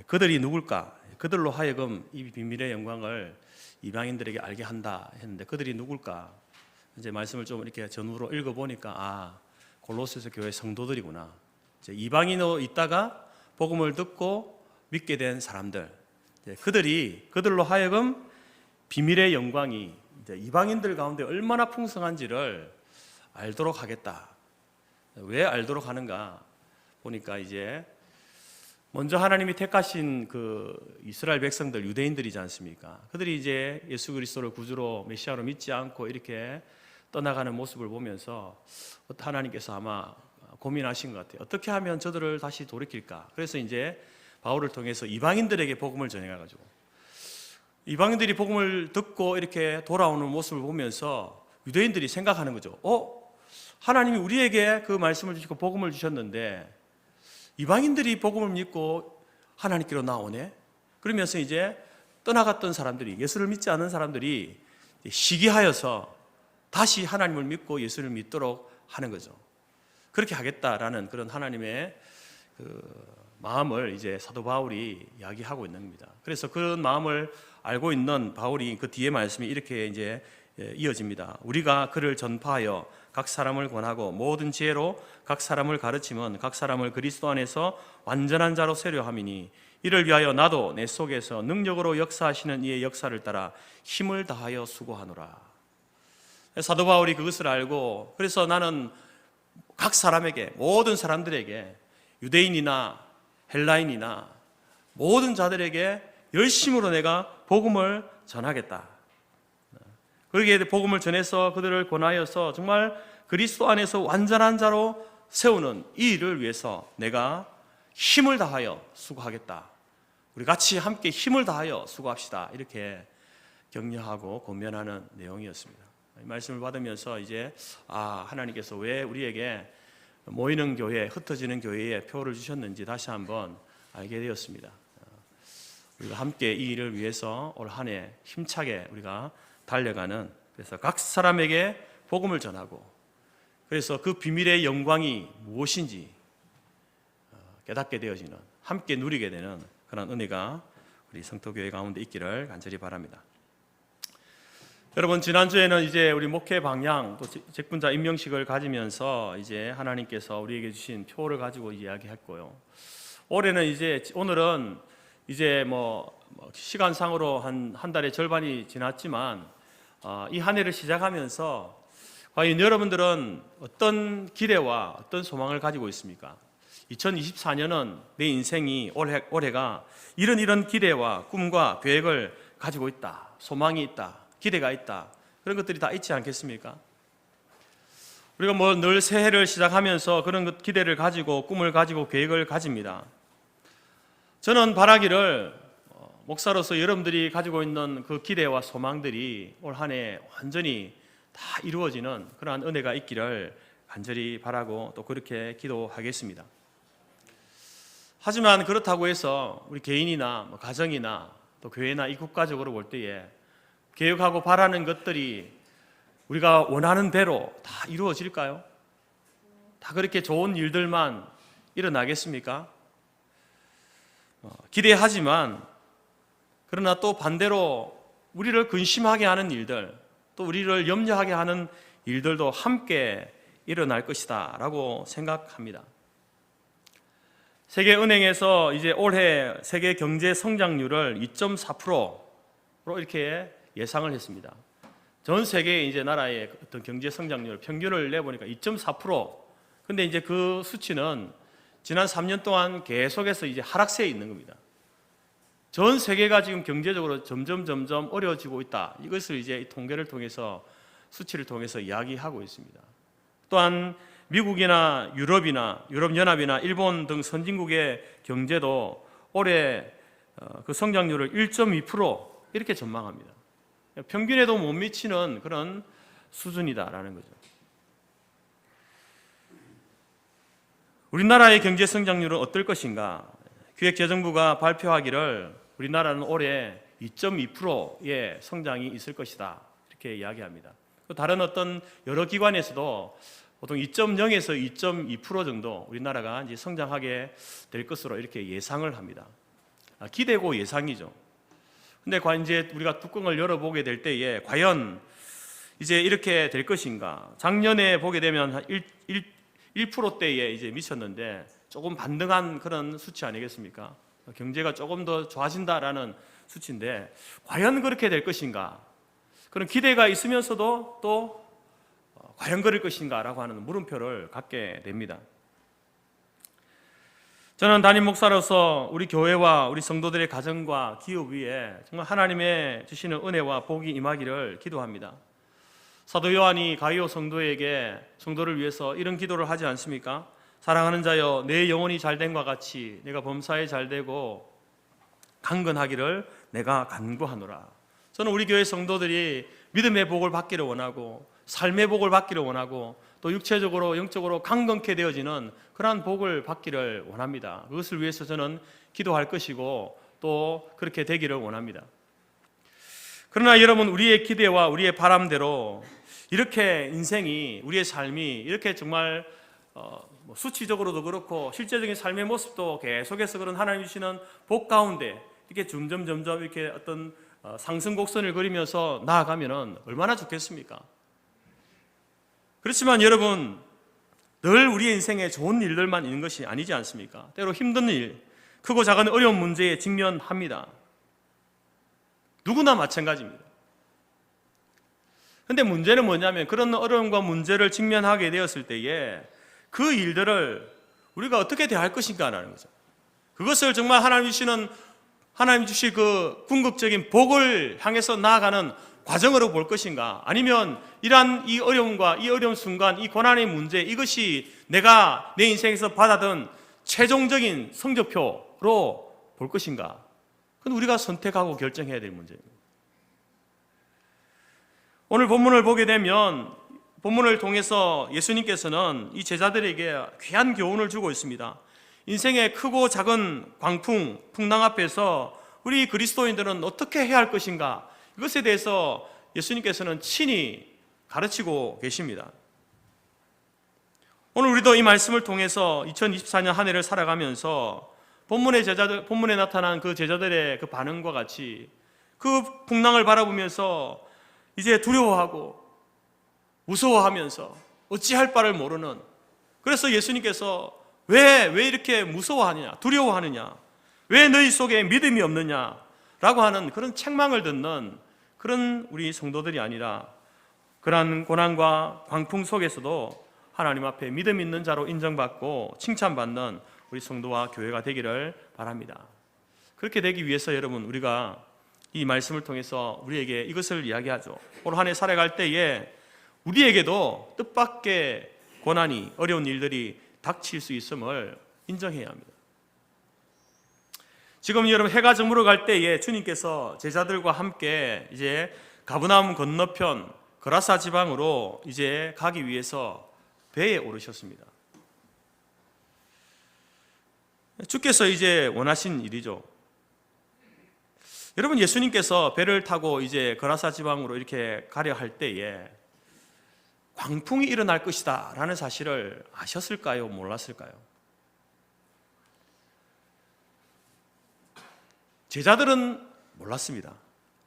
그들이 누굴까? 그들로 하여금 이 비밀의 영광을 이방인들에게 알게 한다 했는데 그들이 누굴까? 이제 말씀을 좀 이렇게 전후로 읽어보니까 골로새서 교회 성도들이구나. 이제 이방인으로 있다가 복음을 듣고 믿게 된 사람들, 그들로 하여금 비밀의 영광이 이제 이방인들 가운데 얼마나 풍성한지를 알도록 하겠다. 왜 알도록 하는가? 보니까 이제 먼저 하나님이 택하신 그 이스라엘 백성들, 유대인들이지 않습니까? 그들이 이제 예수 그리스도를 구주로 메시아로 믿지 않고 이렇게 떠나가는 모습을 보면서 하나님께서 아마 고민하신 것 같아요. 어떻게 하면 저들을 다시 돌이킬까? 그래서 이제 바울을 통해서 이방인들에게 복음을 전해가지고 이방인들이 복음을 듣고 이렇게 돌아오는 모습을 보면서 유대인들이 생각하는 거죠. 하나님이 우리에게 그 말씀을 주시고 복음을 주셨는데 이방인들이 복음을 믿고 하나님께로 나오네? 그러면서 이제 떠나갔던 사람들이, 예수를 믿지 않은 사람들이 시기하여서 다시 하나님을 믿고 예수를 믿도록 하는 거죠. 그렇게 하겠다라는 그런 하나님의 그 마음을 이제 사도 바울이 이야기하고 있는 겁니다. 그래서 그런 마음을 알고 있는 바울이 그 뒤에 말씀이 이렇게 이제 이어집니다. 우리가 그를 전파하여 각 사람을 권하고 모든 지혜로 각 사람을 가르치면 각 사람을 그리스도 안에서 완전한 자로 세려 함이니 이를 위하여 나도 내 속에서 능력으로 역사하시는 이의 역사를 따라 힘을 다하여 수고하노라. 사도 바울이 그것을 알고 그래서 나는 각 사람에게 모든 사람들에게 유대인이나 헬라인이나 모든 자들에게 열심으로 내가 복음을 전하겠다. 그렇게 복음을 전해서 그들을 권하여서 정말 그리스도 안에서 완전한 자로 세우는 이 일을 위해서 내가 힘을 다하여 수고하겠다. 우리 같이 함께 힘을 다하여 수고합시다. 이렇게 격려하고 권면하는 내용이었습니다. 이 말씀을 받으면서 이제 하나님께서 왜 우리에게 모이는 교회, 흩어지는 교회에 표를 주셨는지 다시 한번 알게 되었습니다. 우리가 함께 이 일을 위해서 올 한 해 힘차게 우리가 달려가는, 그래서 각 사람에게 복음을 전하고 그래서 그 비밀의 영광이 무엇인지 깨닫게 되어지는, 함께 누리게 되는 그런 은혜가 우리 성토교회 가운데 있기를 간절히 바랍니다. 여러분, 지난주에는 이제 우리 목회 방향 또 직분자 임명식을 가지면서 이제 하나님께서 우리에게 주신 표를 가지고 이야기했고요. 올해는 오늘은 이제 뭐 시간상으로 한 달의 절반이 지났지만 이 한 해를 시작하면서 과연 여러분들은 어떤 기대와 어떤 소망을 가지고 있습니까? 2024년은 내 인생이 올해가 이런 기대와 꿈과 계획을 가지고 있다. 소망이 있다. 기대가 있다. 그런 것들이 다 있지 않겠습니까? 우리가 뭐 늘 새해를 시작하면서 그런 기대를 가지고 꿈을 가지고 계획을 가집니다. 저는 바라기를 목사로서 여러분들이 가지고 있는 그 기대와 소망들이 올 한 해 완전히 다 이루어지는 그러한 은혜가 있기를 간절히 바라고 또 그렇게 기도하겠습니다. 하지만 그렇다고 해서 우리 개인이나 가정이나 또 교회나 이 국가적으로 볼 때에 계획하고 바라는 것들이 우리가 원하는 대로 다 이루어질까요? 다 그렇게 좋은 일들만 일어나겠습니까? 기대하지만 그러나 또 반대로 우리를 근심하게 하는 일들, 또 우리를 염려하게 하는 일들도 함께 일어날 것이다 라고 생각합니다. 세계은행에서 이제 올해 세계 경제 성장률을 2.4%로 이렇게 예상을 했습니다. 전 세계 이제 나라의 어떤 경제 성장률 평균을 내보니까 2.4%. 근데 이제 그 수치는 지난 3년 동안 계속해서 이제 하락세에 있는 겁니다. 전 세계가 지금 경제적으로 점점 어려워지고 있다. 이것을 이제 이 통계를 통해서 수치를 통해서 이야기하고 있습니다. 또한 미국이나 유럽연합이나 일본 등 선진국의 경제도 올해 그 성장률을 1.2% 이렇게 전망합니다. 평균에도 못 미치는 그런 수준이다라는 거죠. 우리나라의 경제 성장률은 어떨 것인가? 기획재정부가 발표하기를 우리나라는 올해 2.2%의 성장이 있을 것이다 이렇게 이야기합니다. 다른 어떤 여러 기관에서도 보통 2.0에서 2.2% 정도 우리나라가 이제 성장하게 될 것으로 이렇게 예상을 합니다. 기대고 예상이죠. 근데 과연 이제 우리가 뚜껑을 열어보게 될 때에 과연 이제 이렇게 될 것인가? 작년에 보게 되면 한 1%대에 이제 미쳤는데 조금 반등한 그런 수치 아니겠습니까? 경제가 조금 더 좋아진다라는 수치인데 과연 그렇게 될 것인가? 그런 기대가 있으면서도 또 과연 그럴 것인가라고 하는 물음표를 갖게 됩니다. 저는 담임 목사로서 우리 교회와 우리 성도들의 가정과 기업 위에 정말 하나님의 주시는 은혜와 복이 임하기를 기도합니다. 사도 요한이 가이오 성도를 위해서 이런 기도를 하지 않습니까? 사랑하는 자여, 내 영혼이 잘됨과 같이 내가 범사에 잘되고 강건하기를 내가 간구하노라. 저는 우리 교회 성도들이 믿음의 복을 받기를 원하고 삶의 복을 받기를 원하고 또 육체적으로 영적으로 강건케 되어지는 그러한 복을 받기를 원합니다. 그것을 위해서 저는 기도할 것이고 또 그렇게 되기를 원합니다. 그러나 여러분, 우리의 기대와 우리의 바람대로 이렇게 인생이, 우리의 삶이 이렇게 정말 수치적으로도 그렇고 실제적인 삶의 모습도 계속해서 그런 하나님 주시는 복 가운데 이렇게 점점 이렇게 어떤 상승 곡선을 그리면서 나아가면은 얼마나 좋겠습니까? 그렇지만 여러분, 늘 우리의 인생에 좋은 일들만 있는 것이 아니지 않습니까? 때로 힘든 일, 크고 작은 어려운 문제에 직면합니다. 누구나 마찬가지입니다. 그런데 문제는 뭐냐면 그런 어려움과 문제를 직면하게 되었을 때에 그 일들을 우리가 어떻게 대할 것인가라는 거죠. 그것을 정말 하나님 주실 그 궁극적인 복을 향해서 나아가는 과정으로 볼 것인가, 아니면 이러한 이 어려움과 이 어려운 순간, 이 고난의 문제, 이것이 내가 내 인생에서 받아든 최종적인 성적표로 볼 것인가. 그건 우리가 선택하고 결정해야 될 문제입니다. 오늘 본문을 보게 되면 본문을 통해서 예수님께서는 이 제자들에게 귀한 교훈을 주고 있습니다. 인생의 크고 작은 광풍, 풍랑 앞에서 우리 그리스도인들은 어떻게 해야 할 것인가, 이것에 대해서 예수님께서는 친히 가르치고 계십니다. 오늘 우리도 이 말씀을 통해서 2024년 한 해를 살아가면서 본문에 나타난 그 제자들의 그 반응과 같이 그 풍랑을 바라보면서 이제 두려워하고 무서워하면서 어찌할 바를 모르는, 그래서 예수님께서 왜 이렇게 무서워하느냐, 두려워하느냐, 왜 너희 속에 믿음이 없느냐라고 하는 그런 책망을 듣는 그런 우리 성도들이 아니라 그러한 고난과 광풍 속에서도 하나님 앞에 믿음 있는 자로 인정받고 칭찬받는 우리 성도와 교회가 되기를 바랍니다. 그렇게 되기 위해서 여러분, 우리가 이 말씀을 통해서 우리에게 이것을 이야기하죠. 올 한 해 살아갈 때에 우리에게도 뜻밖의 고난이, 어려운 일들이 닥칠 수 있음을 인정해야 합니다. 지금 여러분, 해가 저물어 갈 때에 주님께서 제자들과 함께 이제 가브나움 건너편 거라사 지방으로 이제 가기 위해서 배에 오르셨습니다. 주께서 이제 원하신 일이죠. 여러분, 예수님께서 배를 타고 이제 거라사 지방으로 이렇게 가려 할 때에 광풍이 일어날 것이다 라는 사실을 아셨을까요? 몰랐을까요? 제자들은 몰랐습니다.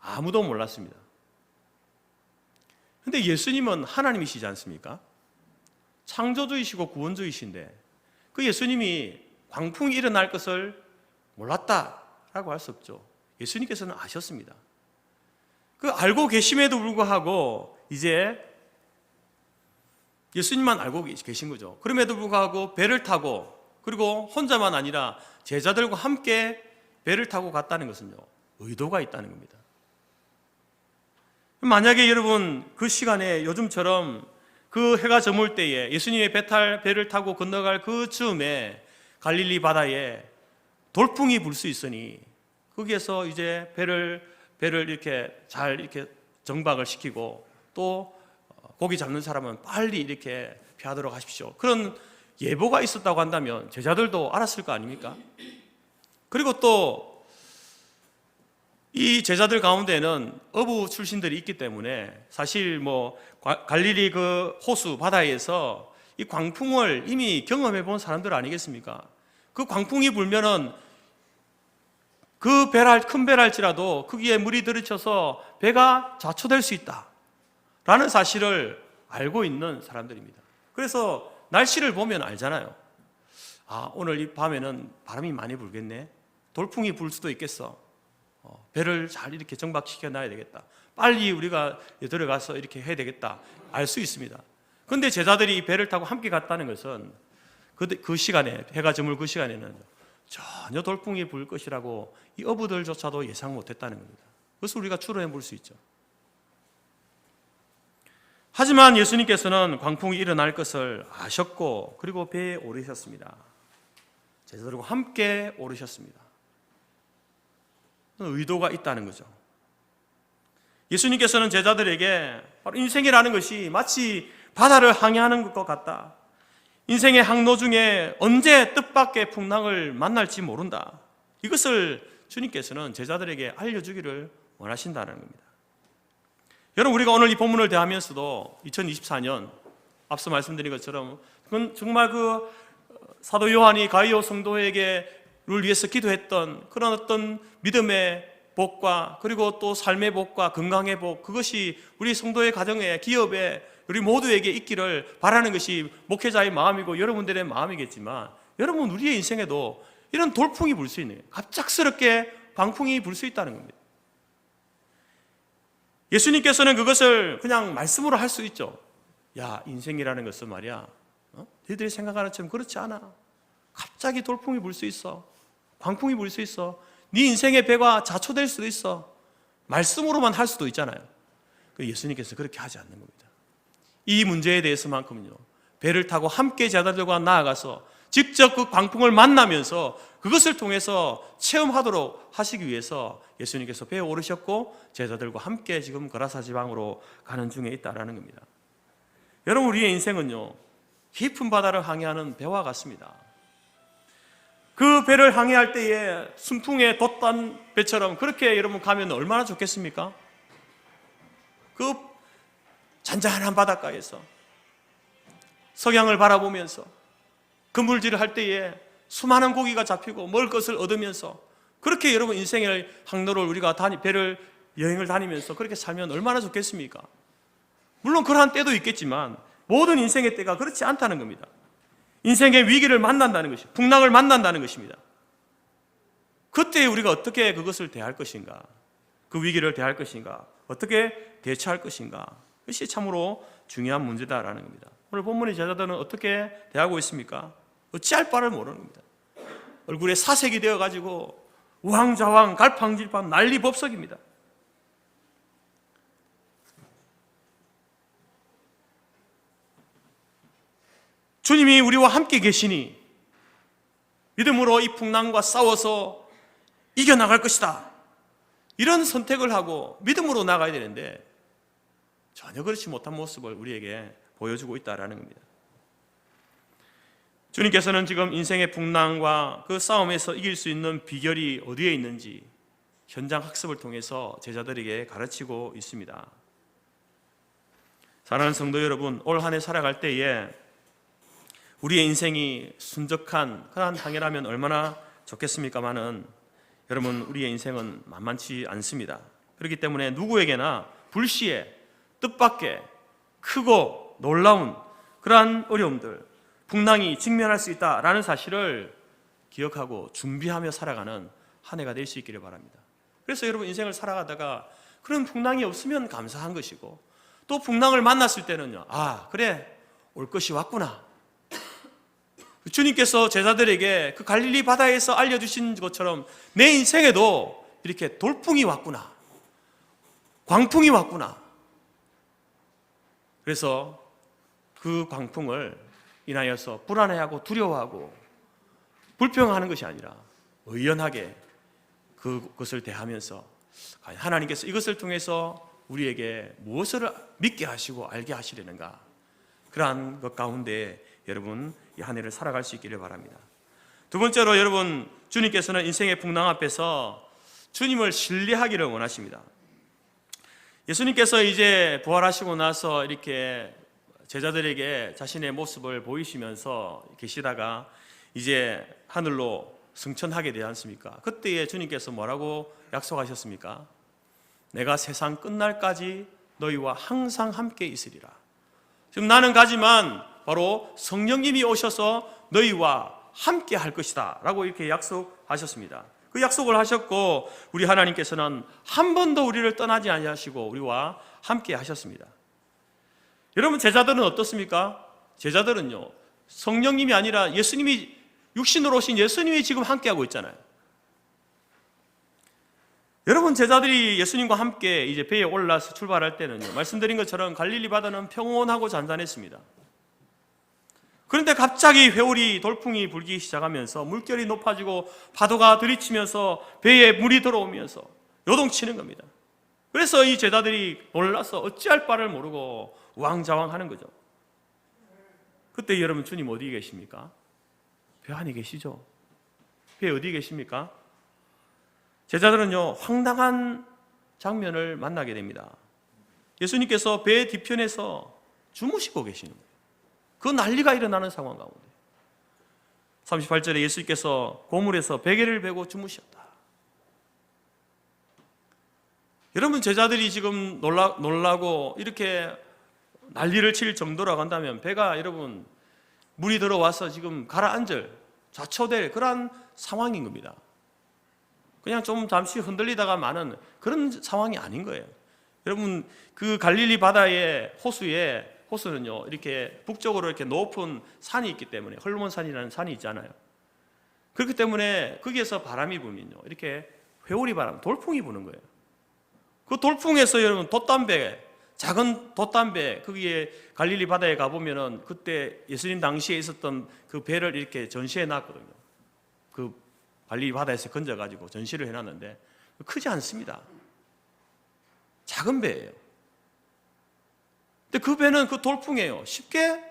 아무도 몰랐습니다. 근데 예수님은 하나님이시지 않습니까? 창조주이시고 구원주이신데 그 예수님이 광풍이 일어날 것을 몰랐다라고 할 수 없죠. 예수님께서는 아셨습니다. 그 알고 계심에도 불구하고 이제 예수님만 알고 계신 거죠. 그럼에도 불구하고 배를 타고, 그리고 혼자만 아니라 제자들과 함께 배를 타고 갔다는 것은요, 의도가 있다는 겁니다. 만약에 여러분 그 시간에 요즘처럼 그 해가 저물 때에 예수님의 배를 타고 건너갈 그 즈음에 갈릴리 바다에 돌풍이 불 수 있으니 거기에서 이제 배를 이렇게 잘 이렇게 정박을 시키고 또 고기 잡는 사람은 빨리 이렇게 피하도록 하십시오. 그런 예보가 있었다고 한다면 제자들도 알았을 거 아닙니까? 그리고 또 이 제자들 가운데는 어부 출신들이 있기 때문에 사실 뭐 갈릴리 그 호수 바다에서 이 광풍을 이미 경험해 본 사람들 아니겠습니까? 그 광풍이 불면은 그 큰 배랄지라도 거기에 물이 들이쳐서 배가 좌초될 수 있다 라는 사실을 알고 있는 사람들입니다. 그래서 날씨를 보면 알잖아요. 아, 오늘 이 밤에는 바람이 많이 불겠네, 돌풍이 불 수도 있겠어, 배를 잘 이렇게 정박시켜 놔야 되겠다, 빨리 우리가 들어가서 이렇게 해야 되겠다, 알 수 있습니다. 그런데 제자들이 이 배를 타고 함께 갔다는 것은 그 시간에, 해가 저물 그 시간에는 전혀 돌풍이 불 것이라고 이 어부들조차도 예상 못했다는 겁니다. 그래서 우리가 추론해 볼 수 있죠. 하지만 예수님께서는 광풍이 일어날 것을 아셨고, 그리고 배에 오르셨습니다. 제자들과 함께 오르셨습니다. 의도가 있다는 거죠. 예수님께서는 제자들에게 바로 인생이라는 것이 마치 바다를 항해하는 것과 같다, 인생의 항로 중에 언제 뜻밖의 풍랑을 만날지 모른다, 이것을 주님께서는 제자들에게 알려주기를 원하신다는 겁니다. 여러분, 우리가 오늘 이 본문을 대하면서도 2024년 앞서 말씀드린 것처럼 그건 정말 그 사도 요한이 가이오 성도에게 를 위해서 기도했던 그런 어떤 믿음의 복과, 그리고 또 삶의 복과 건강의 복, 그것이 우리 성도의 가정에, 기업에, 우리 모두에게 있기를 바라는 것이 목회자의 마음이고 여러분들의 마음이겠지만, 여러분 우리의 인생에도 이런 돌풍이 불 수 있는, 갑작스럽게 광풍이 불 수 있다는 겁니다. 예수님께서는 그것을 그냥 말씀으로 할 수 있죠. 야, 인생이라는 것은 말이야, 너희들이 생각하는 것처럼 그렇지 않아. 갑자기 돌풍이 불 수 있어, 광풍이 불 수 있어, 네 인생의 배가 좌초될 수도 있어. 말씀으로만 할 수도 있잖아요. 예수님께서 그렇게 하지 않는 겁니다. 이 문제에 대해서만큼은요, 배를 타고 함께 제자들과 나아가서 직접 그 광풍을 만나면서 그것을 통해서 체험하도록 하시기 위해서 예수님께서 배에 오르셨고 제자들과 함께 지금 거라사 지방으로 가는 중에 있다라는 겁니다. 여러분, 우리의 인생은요, 깊은 바다를 항해하는 배와 같습니다. 그 배를 항해할 때에 순풍에 돛단 배처럼 그렇게 여러분 가면 얼마나 좋겠습니까? 그 잔잔한 바닷가에서 석양을 바라보면서 그물질을 할 때에 수많은 고기가 잡히고 먹을 것을 얻으면서 그렇게 여러분 인생의 항로를 우리가 여행을 다니면서 그렇게 살면 얼마나 좋겠습니까? 물론 그러한 때도 있겠지만 모든 인생의 때가 그렇지 않다는 겁니다. 인생의 위기를 만난다는 것이, 풍랑을 만난다는 것입니다. 그때 우리가 어떻게 그것을 대할 것인가, 그 위기를 대할 것인가, 어떻게 대처할 것인가, 그것이 참으로 중요한 문제다라는 겁니다. 오늘 본문의 제자들은 어떻게 대하고 있습니까? 어찌할 바를 모르는 겁니다. 얼굴에 사색이 되어가지고 우왕좌왕 갈팡질팡 난리법석입니다. 주님이 우리와 함께 계시니 믿음으로 이 풍랑과 싸워서 이겨나갈 것이다, 이런 선택을 하고 믿음으로 나가야 되는데 전혀 그렇지 못한 모습을 우리에게 보여주고 있다는 겁니다. 주님께서는 지금 인생의 풍랑과 그 싸움에서 이길 수 있는 비결이 어디에 있는지 현장 학습을 통해서 제자들에게 가르치고 있습니다. 사랑하는 성도 여러분, 올 한 해 살아갈 때에 우리의 인생이 순적한 그러한 한 해라면 얼마나 좋겠습니까마는 여러분, 우리의 인생은 만만치 않습니다. 그렇기 때문에 누구에게나 불시에 뜻밖의 크고 놀라운 그러한 어려움들, 풍랑이 직면할 수 있다라는 사실을 기억하고 준비하며 살아가는 한 해가 될 수 있기를 바랍니다. 그래서 여러분, 인생을 살아가다가 그런 풍랑이 없으면 감사한 것이고, 또 풍랑을 만났을 때는요, 아, 그래, 올 것이 왔구나. 주님께서 제자들에게 그 갈릴리 바다에서 알려주신 것처럼 내 인생에도 이렇게 돌풍이 왔구나, 광풍이 왔구나. 그래서 그 광풍을 인하여서 불안해하고 두려워하고 불평하는 것이 아니라 의연하게 그것을 대하면서 하나님께서 이것을 통해서 우리에게 무엇을 믿게 하시고 알게 하시려는가, 그러한 것 가운데 여러분 이 한 해를 살아갈 수 있기를 바랍니다. 두 번째로, 여러분, 주님께서는 인생의 풍랑 앞에서 주님을 신뢰하기를 원하십니다. 예수님께서 이제 부활하시고 나서 이렇게 제자들에게 자신의 모습을 보이시면서 계시다가 이제 하늘로 승천하게 되지 않습니까? 그때에 주님께서 뭐라고 약속하셨습니까? 내가 세상 끝날까지 너희와 항상 함께 있으리라. 지금 나는 가지만 바로 성령님이 오셔서 너희와 함께 할 것이다 라고 이렇게 약속하셨습니다. 그 약속을 하셨고, 우리 하나님께서는 한 번도 우리를 떠나지 아니하시고 우리와 함께 하셨습니다. 여러분, 제자들은 어떻습니까? 제자들은요, 성령님이 아니라 예수님이, 육신으로 오신 예수님이 지금 함께하고 있잖아요. 여러분, 제자들이 예수님과 함께 이제 배에 올라서 출발할 때는요, 말씀드린 것처럼 갈릴리 바다는 평온하고 잔잔했습니다. 그런데 갑자기 회오리, 돌풍이 불기 시작하면서 물결이 높아지고 파도가 들이치면서 배에 물이 들어오면서 요동치는 겁니다. 그래서 이 제자들이 놀라서 어찌할 바를 모르고 우왕좌왕하는 거죠. 그때 여러분, 주님 어디 계십니까? 배 안에 계시죠? 배 어디 계십니까? 제자들은요, 황당한 장면을 만나게 됩니다. 예수님께서 배 뒤편에서 주무시고 계시는 거예요. 그 난리가 일어나는 상황 가운데 38절에 예수님께서 고물에서 베개를 베고 주무셨다. 여러분, 제자들이 지금 놀라고 이렇게 난리를 칠 정도라고 한다면 배가, 여러분, 물이 들어와서 지금 가라앉을, 좌초될 그런 상황인 겁니다. 그냥 좀 잠시 흔들리다가 마는 그런 상황이 아닌 거예요. 여러분, 그 갈릴리 바다의 호수는요, 이렇게 북쪽으로 이렇게 높은 산이 있기 때문에, 헐몬산이라는 산이 있잖아요. 그렇기 때문에 거기에서 바람이 불면요, 이렇게 회오리 바람, 돌풍이 부는 거예요. 그 돌풍에서 여러분, 돛담배, 작은 돛담배, 거기에 갈릴리 바다에 가보면은 그때 예수님 당시에 있었던 그 배를 이렇게 전시해 놨거든요. 그 갈릴리 바다에서 건져가지고 전시를 해놨는데 크지 않습니다. 작은 배예요. 근데 그 배는 그 돌풍에요, 쉽게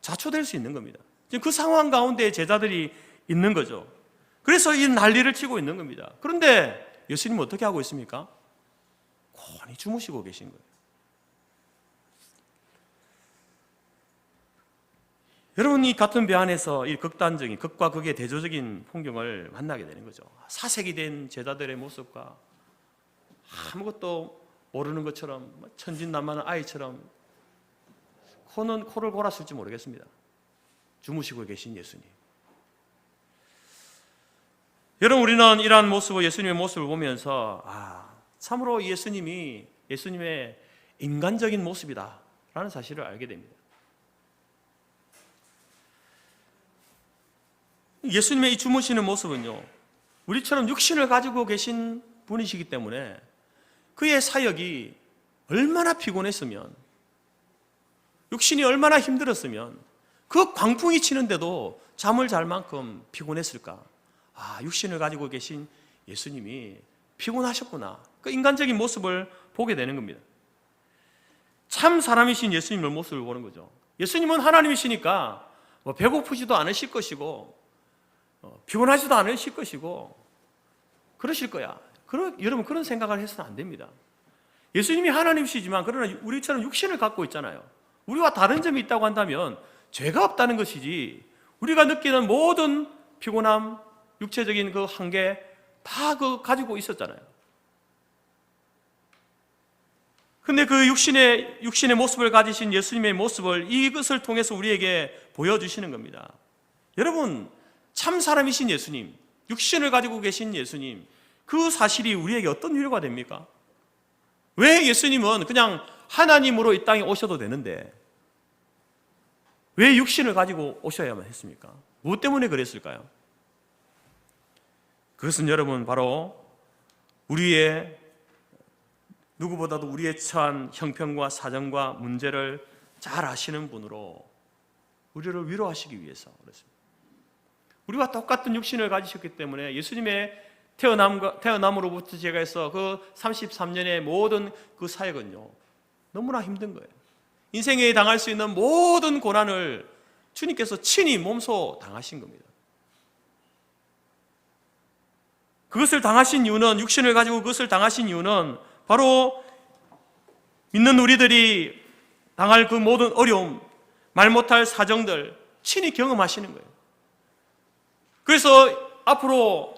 좌초될 수 있는 겁니다. 지금 그 상황 가운데 제자들이 있는 거죠. 그래서 이 난리를 치고 있는 겁니다. 그런데 예수님은 어떻게 하고 있습니까? 곤히 주무시고 계신 거예요. 여러분, 이 같은 배 안에서 이 극단적인, 극과 극의 대조적인 풍경을 만나게 되는 거죠. 사색이 된 제자들의 모습과 아무것도 모르는 것처럼 천진난만한 아이처럼 코를 골았을지 모르겠습니다. 주무시고 계신 예수님. 여러분, 우리는 이러한 모습을, 예수님의 모습을 보면서 참으로 예수님이 예수님의 인간적인 모습이다라는 사실을 알게 됩니다. 예수님의 이 주무시는 모습은요, 우리처럼 육신을 가지고 계신 분이시기 때문에 그의 사역이 얼마나 피곤했으면, 육신이 얼마나 힘들었으면 그 광풍이 치는데도 잠을 잘 만큼 피곤했을까? 육신을 가지고 계신 예수님이 피곤하셨구나. 그 인간적인 모습을 보게 되는 겁니다. 참 사람이신 예수님의 모습을 보는 거죠. 예수님은 하나님이시니까 배고프지도 않으실 것이고 피곤하지도 않으실 것이고 그러실 거야. 여러분, 그런 생각을 해서는 안 됩니다. 예수님이 하나님이시지만 그러나 우리처럼 육신을 갖고 있잖아요. 우리와 다른 점이 있다고 한다면 죄가 없다는 것이지, 우리가 느끼는 모든 피곤함, 육체적인 그 한계 다 가지고 있었잖아요. 근데 그 육신의 모습을 가지신 예수님의 모습을 이것을 통해서 우리에게 보여주시는 겁니다. 여러분, 참 사람이신 예수님, 육신을 가지고 계신 예수님, 그 사실이 우리에게 어떤 위로가 됩니까? 왜 예수님은 그냥 하나님으로 이 땅에 오셔도 되는데 왜 육신을 가지고 오셔야만 했습니까? 무엇 때문에 그랬을까요? 그것은 여러분, 바로 누구보다도 우리의 처한 형편과 사정과 문제를 잘 아시는 분으로 우리를 위로하시기 위해서 그렇습니다. 우리와 똑같은 육신을 가지셨기 때문에 예수님의 태어남으로부터 제가 해서 그 33년의 모든 그 사역은요, 너무나 힘든 거예요. 인생에 당할 수 있는 모든 고난을 주님께서 친히 몸소 당하신 겁니다. 그것을 당하신 이유는, 육신을 가지고 그것을 당하신 이유는 바로 믿는 우리들이 당할 그 모든 어려움, 말 못할 사정들 친히 경험하시는 거예요. 그래서 앞으로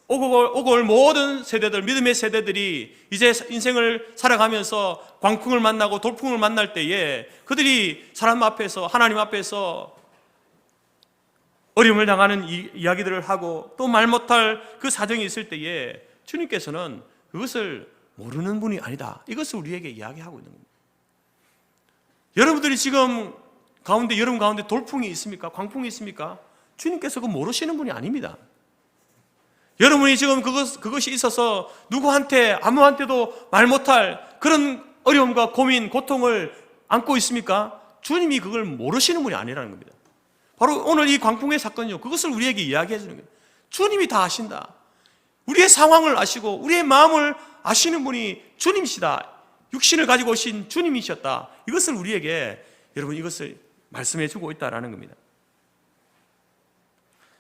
오고 올 모든 세대들, 믿음의 세대들이 이제 인생을 살아가면서 광풍을 만나고 돌풍을 만날 때에 그들이 사람 앞에서, 하나님 앞에서 어려움을 당하는 이야기들을 하고 또 말 못할 그 사정이 있을 때에 주님께서는 그것을 모르는 분이 아니다, 이것을 우리에게 이야기하고 있는 겁니다. 여러분들이 지금 여러분 가운데 돌풍이 있습니까? 광풍이 있습니까? 주님께서 그거 모르시는 분이 아닙니다. 여러분이 지금 그것이 있어서 누구한테, 아무한테도 말 못할 그런 어려움과 고민, 고통을 안고 있습니까? 주님이 그걸 모르시는 분이 아니라는 겁니다. 바로 오늘 이 광풍의 사건이요, 그것을 우리에게 이야기해 주는 거예요. 주님이 다 아신다. 우리의 상황을 아시고 우리의 마음을 아시는 분이 주님이시다. 육신을 가지고 오신 주님이셨다. 이것을 우리에게, 여러분, 이것을 말씀해 주고 있다라는 겁니다.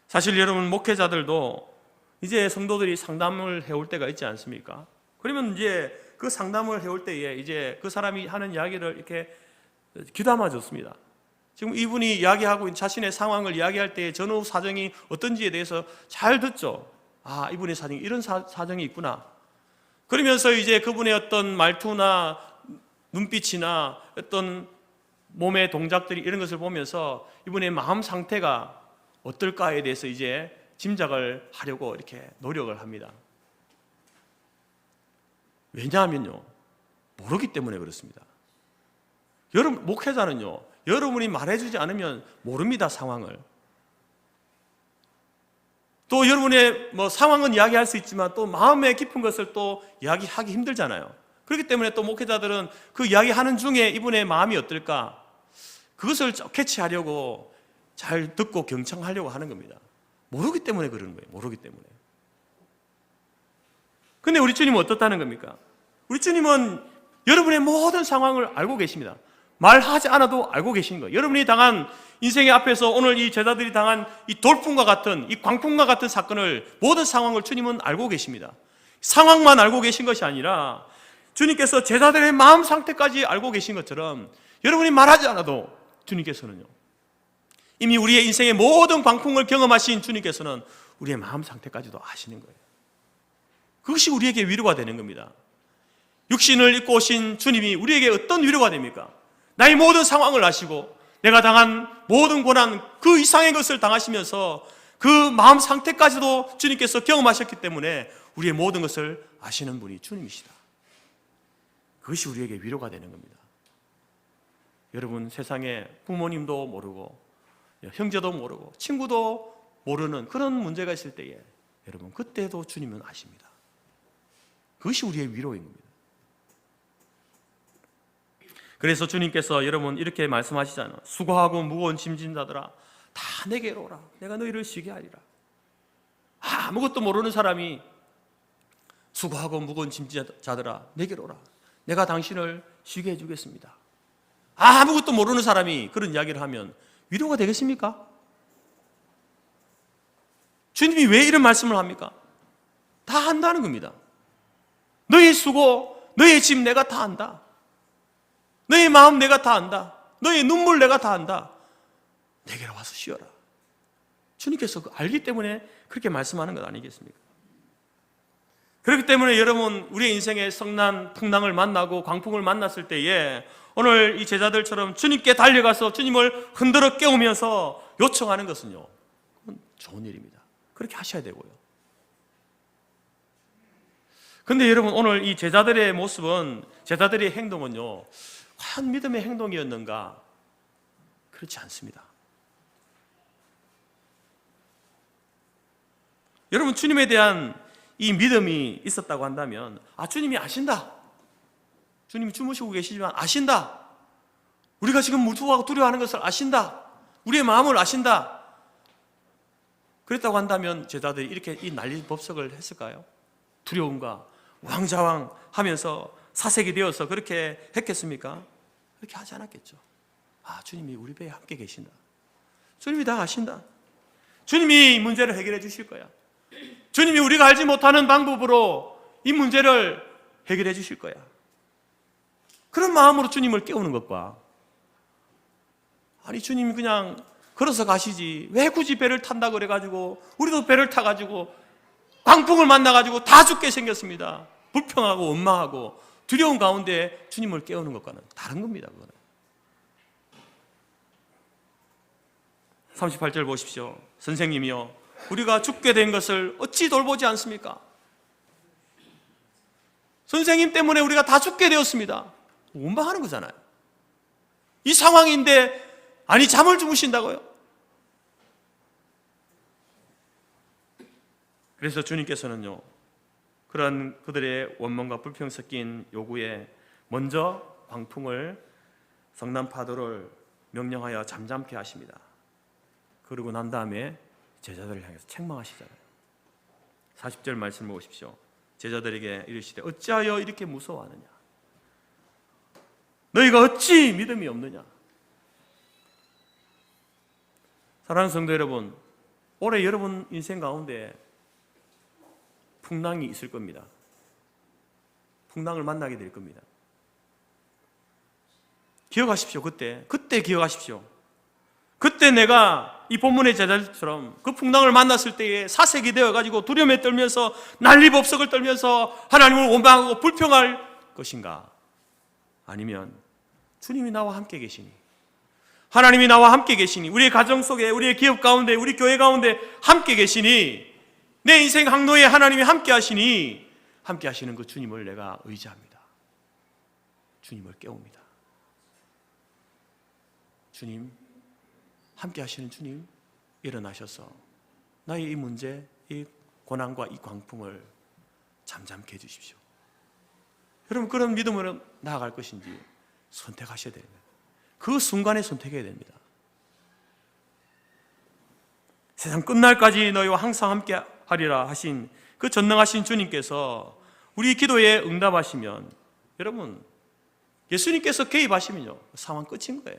사실 여러분, 목회자들도 이제 성도들이 상담을 해올 때가 있지 않습니까? 그러면 이제 그 상담을 해올 때에 이제 그 사람이 하는 이야기를 이렇게 귀담아 줬습니다. 지금 이분이 이야기하고 자신의 상황을 이야기할 때에 전후 사정이 어떤지에 대해서 잘 듣죠. 이분의 사정이 이런 사정이 있구나. 그러면서 이제 그분의 어떤 말투나 눈빛이나 어떤 몸의 동작들이 이런 것을 보면서 이분의 마음 상태가 어떨까에 대해서 이제 짐작을 하려고 이렇게 노력을 합니다. 왜냐하면요, 모르기 때문에 그렇습니다. 여러분, 목회자는요, 여러분이 말해주지 않으면 모릅니다, 상황을. 또 여러분의 상황은 이야기할 수 있지만 또 마음의 깊은 것을 또 이야기하기 힘들잖아요. 그렇기 때문에 또 목회자들은 그 이야기하는 중에 이분의 마음이 어떨까, 그것을 캐치하려고 잘 듣고 경청하려고 하는 겁니다. 모르기 때문에 그러는 거예요. 모르기 때문에. 근데 우리 주님은 어떻다는 겁니까? 우리 주님은 여러분의 모든 상황을 알고 계십니다. 말하지 않아도 알고 계신 거예요. 여러분이 당한 인생의 앞에서 오늘 이 제자들이 당한 이 돌풍과 같은, 이 광풍과 같은 사건을, 모든 상황을 주님은 알고 계십니다. 상황만 알고 계신 것이 아니라 주님께서 제자들의 마음 상태까지 알고 계신 것처럼 여러분이 말하지 않아도 주님께서는요, 이미 우리의 인생의 모든 광풍을 경험하신 주님께서는 우리의 마음 상태까지도 아시는 거예요. 그것이 우리에게 위로가 되는 겁니다. 육신을 입고 오신 주님이 우리에게 어떤 위로가 됩니까? 나의 모든 상황을 아시고 내가 당한 모든 고난 그 이상의 것을 당하시면서 그 마음 상태까지도 주님께서 경험하셨기 때문에 우리의 모든 것을 아시는 분이 주님이시다. 그것이 우리에게 위로가 되는 겁니다. 여러분, 세상에 부모님도 모르고 형제도 모르고 친구도 모르는 그런 문제가 있을 때에 여러분, 그때도 주님은 아십니다. 그것이 우리의 위로인 겁니다. 그래서 주님께서 여러분 이렇게 말씀하시잖아요. 수고하고 무거운 짐진 자들아 다 내게로 오라. 내가 너희를 쉬게 하리라. 아무것도 모르는 사람이 수고하고 무거운 짐진 자들아 내게로 오라. 내가 당신을 쉬게 해주겠습니다. 아무것도 모르는 사람이 그런 이야기를 하면 위로가 되겠습니까? 주님이 왜 이런 말씀을 합니까? 다 한다는 겁니다. 너의 수고, 너의 짐 내가 다 안다. 너의 마음 내가 다 안다. 너의 눈물 내가 다 안다. 내게로 와서 쉬어라. 주님께서 알기 때문에 그렇게 말씀하는 것 아니겠습니까? 그렇기 때문에 여러분, 우리의 인생의 성난, 풍랑을 만나고 광풍을 만났을 때에 오늘 이 제자들처럼 주님께 달려가서 주님을 흔들어 깨우면서 요청하는 것은요, 그건 좋은 일입니다. 그렇게 하셔야 되고요. 근데 여러분, 오늘 이 제자들의 모습은, 제자들의 행동은요, 과연 믿음의 행동이었는가? 그렇지 않습니다. 여러분, 주님에 대한 이 믿음이 있었다고 한다면, 주님이 아신다. 주님이 주무시고 계시지만 아신다. 우리가 지금 무서워하고 두려워하는 것을 아신다. 우리의 마음을 아신다. 그랬다고 한다면 제자들이 이렇게 이 난리 법석을 했을까요? 두려움과 왕좌왕 하면서 사색이 되어서 그렇게 했겠습니까? 그렇게 하지 않았겠죠. 주님이 우리 배에 함께 계신다. 주님이 다 아신다. 주님이 이 문제를 해결해 주실 거야. 주님이 우리가 알지 못하는 방법으로 이 문제를 해결해 주실 거야. 그런 마음으로 주님을 깨우는 것과, 주님이 그냥 걸어서 가시지 왜 굳이 배를 탄다 그래가지고 우리도 배를 타가지고 광풍을 만나가지고 다 죽게 생겼습니다. 불평하고 원망하고 두려운 가운데 주님을 깨우는 것과는 다른 겁니다. 그거는. 38절 보십시오. 선생님이여, 우리가 죽게 된 것을 어찌 돌보지 않습니까? 선생님 때문에 우리가 다 죽게 되었습니다. 원망하는 거잖아요. 이 상황인데 잠을 주무신다고요? 그래서 주님께서는요, 그런 그들의 원망과 불평 섞인 요구에 먼저 광풍을, 성난 파도를 명령하여 잠잠케 하십니다. 그러고 난 다음에 제자들을 향해서 책망하시잖아요. 40절 말씀을 보십시오. 제자들에게 이르시되 어찌하여 이렇게 무서워하느냐? 너희가 어찌 믿음이 없느냐? 사랑하는 성도 여러분, 올해 여러분 인생 가운데 풍랑이 있을 겁니다. 풍랑을 만나게 될 겁니다. 기억하십시오. 그때 기억하십시오. 그때 내가 이 본문의 제자들처럼 그 풍랑을 만났을 때에 사색이 되어가지고 두려움에 떨면서 난리법석을 떨면서 하나님을 원망하고 불평할 것인가? 아니면 주님이 나와 함께 계시니, 하나님이 나와 함께 계시니, 우리의 가정 속에, 우리의 기업 가운데, 우리 교회 가운데 함께 계시니, 내 인생 항로에 하나님이 함께 하시니, 함께 하시는 그 주님을 내가 의지합니다. 주님을 깨웁니다. 주님, 함께 하시는 주님, 일어나셔서 나의 이 문제, 이 고난과 이 광풍을 잠잠케 해주십시오. 여러분, 그런 믿음으로 나아갈 것인지 선택하셔야 됩니다. 그 순간에 선택해야 됩니다. 세상 끝날까지 너희와 항상 함께 하리라 하신 그 전능하신 주님께서 우리 기도에 응답하시면, 여러분, 예수님께서 개입하시면요, 상황 끝인 거예요.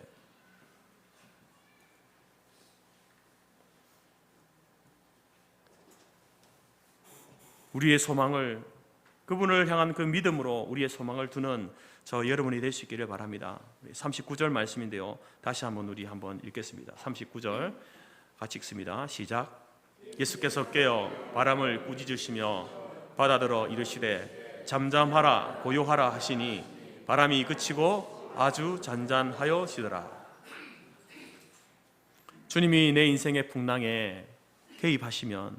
우리의 소망을, 그분을 향한 그 믿음으로 우리의 소망을 두는 저 여러분이 될 수 있기를 바랍니다. 39절 말씀인데요, 다시 한번 우리 한번 읽겠습니다. 39절 같이 읽습니다. 시작. 예수께서 깨어 바람을 꾸짖으시며 바다들어 이르시되 잠잠하라 고요하라 하시니 바람이 그치고 아주 잔잔하여지더라. 주님이 내 인생의 풍랑에 개입하시면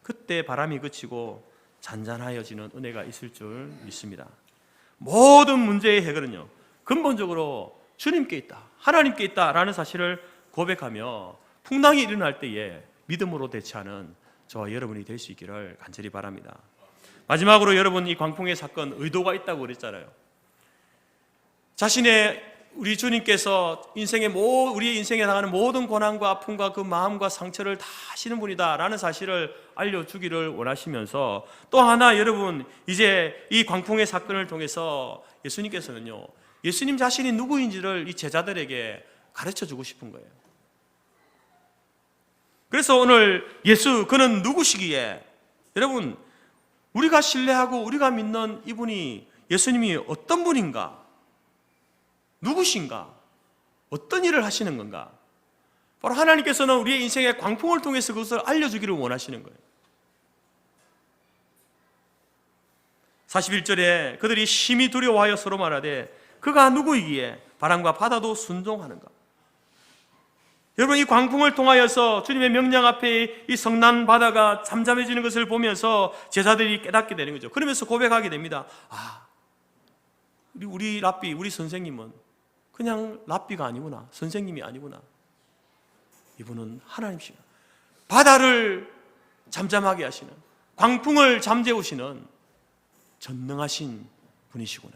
그때 바람이 그치고 잔잔하여지는 은혜가 있을 줄 믿습니다. 모든 문제의 해결은요, 근본적으로 주님께 있다, 하나님께 있다라는 사실을 고백하며 풍랑이 일어날 때에 믿음으로 대처하는 저와 여러분이 될 수 있기를 간절히 바랍니다. 마지막으로 여러분, 이 광풍의 사건 의도가 있다고 그랬잖아요. 우리 주님께서 우리의 인생에 나가는 모든 고난과 아픔과 그 마음과 상처를 다 아시는 분이다라는 사실을 알려주기를 원하시면서, 또 하나 여러분, 이제 이 광풍의 사건을 통해서 예수님께서는요, 예수님 자신이 누구인지를 이 제자들에게 가르쳐주고 싶은 거예요. 그래서 오늘 그는 누구시기에, 여러분, 우리가 신뢰하고 우리가 믿는 이분이, 예수님이 어떤 분인가, 누구신가, 어떤 일을 하시는 건가, 바로 하나님께서는 우리의 인생의 광풍을 통해서 그것을 알려주기를 원하시는 거예요. 41절에 그들이 심히 두려워하여 서로 말하되 그가 누구이기에 바람과 바다도 순종하는가. 여러분, 이 광풍을 통하여서 주님의 명령 앞에 이 성난 바다가 잠잠해지는 것을 보면서 제자들이 깨닫게 되는 거죠. 그러면서 고백하게 됩니다. 우리 랍비, 우리 선생님은 그냥 랍비가 아니구나, 선생님이 아니구나, 이분은 하나님이시구나. 바다를 잠잠하게 하시는, 광풍을 잠재우시는 전능하신 분이시구나.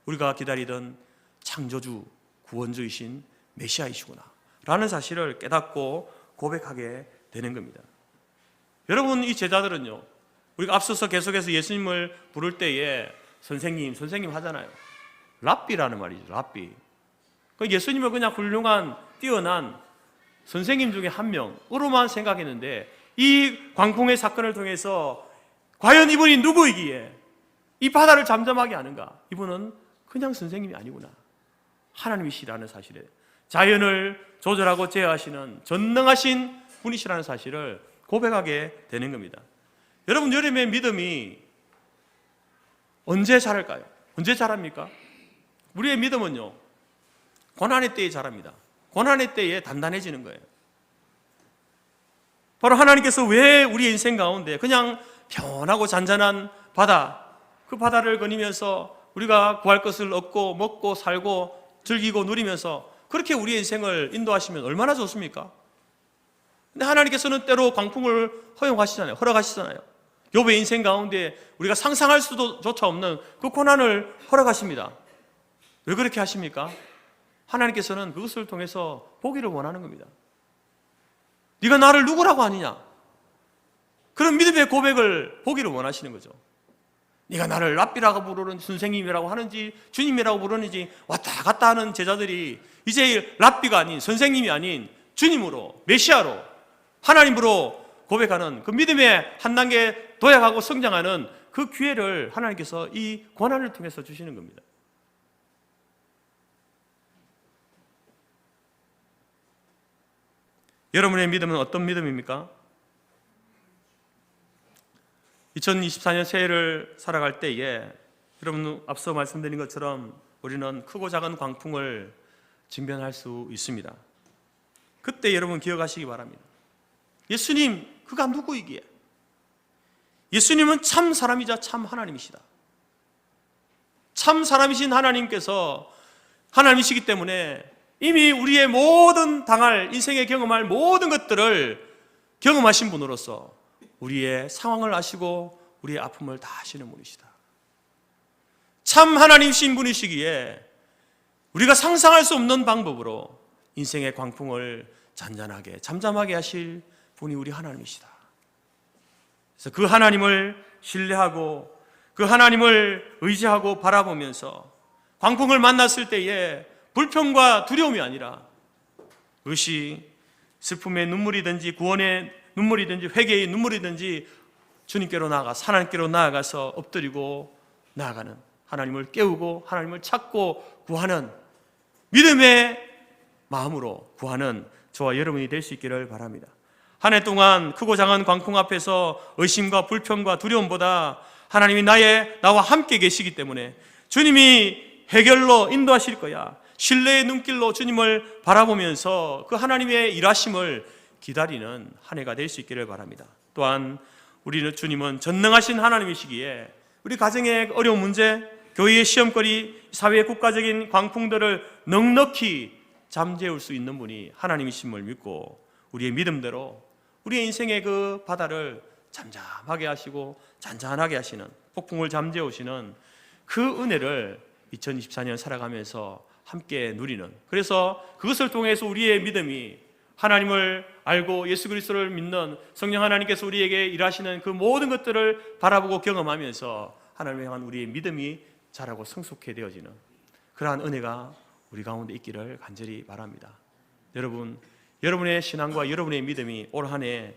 우리가 기다리던 창조주, 구원주이신 메시아이시구나 라는 사실을 깨닫고 고백하게 되는 겁니다. 여러분, 이 제자들은요, 우리가 앞서서 계속해서 예수님을 부를 때에 선생님 하잖아요. 랍비라는 말이죠. 랍비. 예수님을 그냥 훌륭한, 뛰어난 선생님 중에 한 명으로만 생각했는데, 이 광풍의 사건을 통해서 과연 이분이 누구이기에 이 바다를 잠잠하게 하는가? 이분은 그냥 선생님이 아니구나, 하나님이시라는 사실에, 자연을 조절하고 제어하시는 전능하신 분이시라는 사실을 고백하게 되는 겁니다. 여러분, 여러분의 믿음이 언제 자랄까요? 언제 자랍니까? 우리의 믿음은요, 고난의 때에 자랍니다. 고난의 때에 단단해지는 거예요. 바로 하나님께서 왜 우리 인생 가운데 그냥 편하고 잔잔한 바다, 그 바다를 거니면서 우리가 구할 것을 얻고 먹고 살고 즐기고 누리면서 그렇게 우리의 인생을 인도하시면 얼마나 좋습니까? 근데 하나님께서는 때로 광풍을 허락하시잖아요. 욥의 인생 가운데 우리가 상상할 수조차 없는 그 고난을 허락하십니다. 왜 그렇게 하십니까? 하나님께서는 그것을 통해서 보기를 원하는 겁니다. 네가 나를 누구라고 아니냐? 그런 믿음의 고백을 보기를 원하시는 거죠. 네가 나를 랍비라고 부르는 선생님이라고 하는지 주님이라고 부르는지 왔다 갔다 하는 제자들이 이제 랍비가 아닌, 선생님이 아닌 주님으로, 메시아로, 하나님으로 고백하는 그 믿음의 한 단계 도약하고 성장하는 그 기회를 하나님께서 이 고난을 통해서 주시는 겁니다. 여러분의 믿음은 어떤 믿음입니까? 2024년 새해를 살아갈 때에 여러분, 앞서 말씀드린 것처럼 우리는 크고 작은 광풍을 직면할 수 있습니다. 그때 여러분 기억하시기 바랍니다. 예수님, 그가 누구이기에? 예수님은 참 사람이자 참 하나님이시다. 참 사람이신 하나님께서 하나님이시기 때문에 이미 우리의 모든 당할, 인생에 경험할 모든 것들을 경험하신 분으로서 우리의 상황을 아시고 우리의 아픔을 다 아시는 분이시다. 참 하나님이신 분이시기에 우리가 상상할 수 없는 방법으로 인생의 광풍을 잔잔하게, 잠잠하게 하실 분이 우리 하나님이시다. 그래서 그 하나님을 신뢰하고 그 하나님을 의지하고 바라보면서 광풍을 만났을 때에 불평과 두려움이 아니라 그것이 슬픔의 눈물이든지 구원의 눈물이든지 회개의 눈물이든지 주님께로 하나님께로 나아가서 엎드리고 나아가는, 하나님을 깨우고 하나님을 찾고 구하는 믿음의 마음으로 구하는 저와 여러분이 될 수 있기를 바랍니다. 한 해 동안 크고 작은 광풍 앞에서 의심과 불평과 두려움보다 하나님이 나와 함께 계시기 때문에 주님이 해결로 인도하실 거야, 신뢰의 눈길로 주님을 바라보면서 그 하나님의 일하심을 기다리는 한 해가 될 수 있기를 바랍니다. 또한 우리는 주님은 전능하신 하나님이시기에 우리 가정의 어려운 문제, 교회의 시험거리, 사회의 국가적인 광풍들을 넉넉히 잠재울 수 있는 분이 하나님이심을 믿고 우리의 믿음대로 우리의 인생의 그 바다를 잠잠하게 하시고 잔잔하게 하시는, 폭풍을 잠재우시는 그 은혜를 2024년 살아가면서 함께 누리는, 그래서 그것을 통해서 우리의 믿음이 하나님을 알고 예수 그리스도를 믿는 성령 하나님께서 우리에게 일하시는 그 모든 것들을 바라보고 경험하면서 하나님을 향한 우리의 믿음이 자라고 성숙해 되어지는 그러한 은혜가 우리 가운데 있기를 간절히 바랍니다. 여러분, 여러분의 신앙과 여러분의 믿음이 올 한 해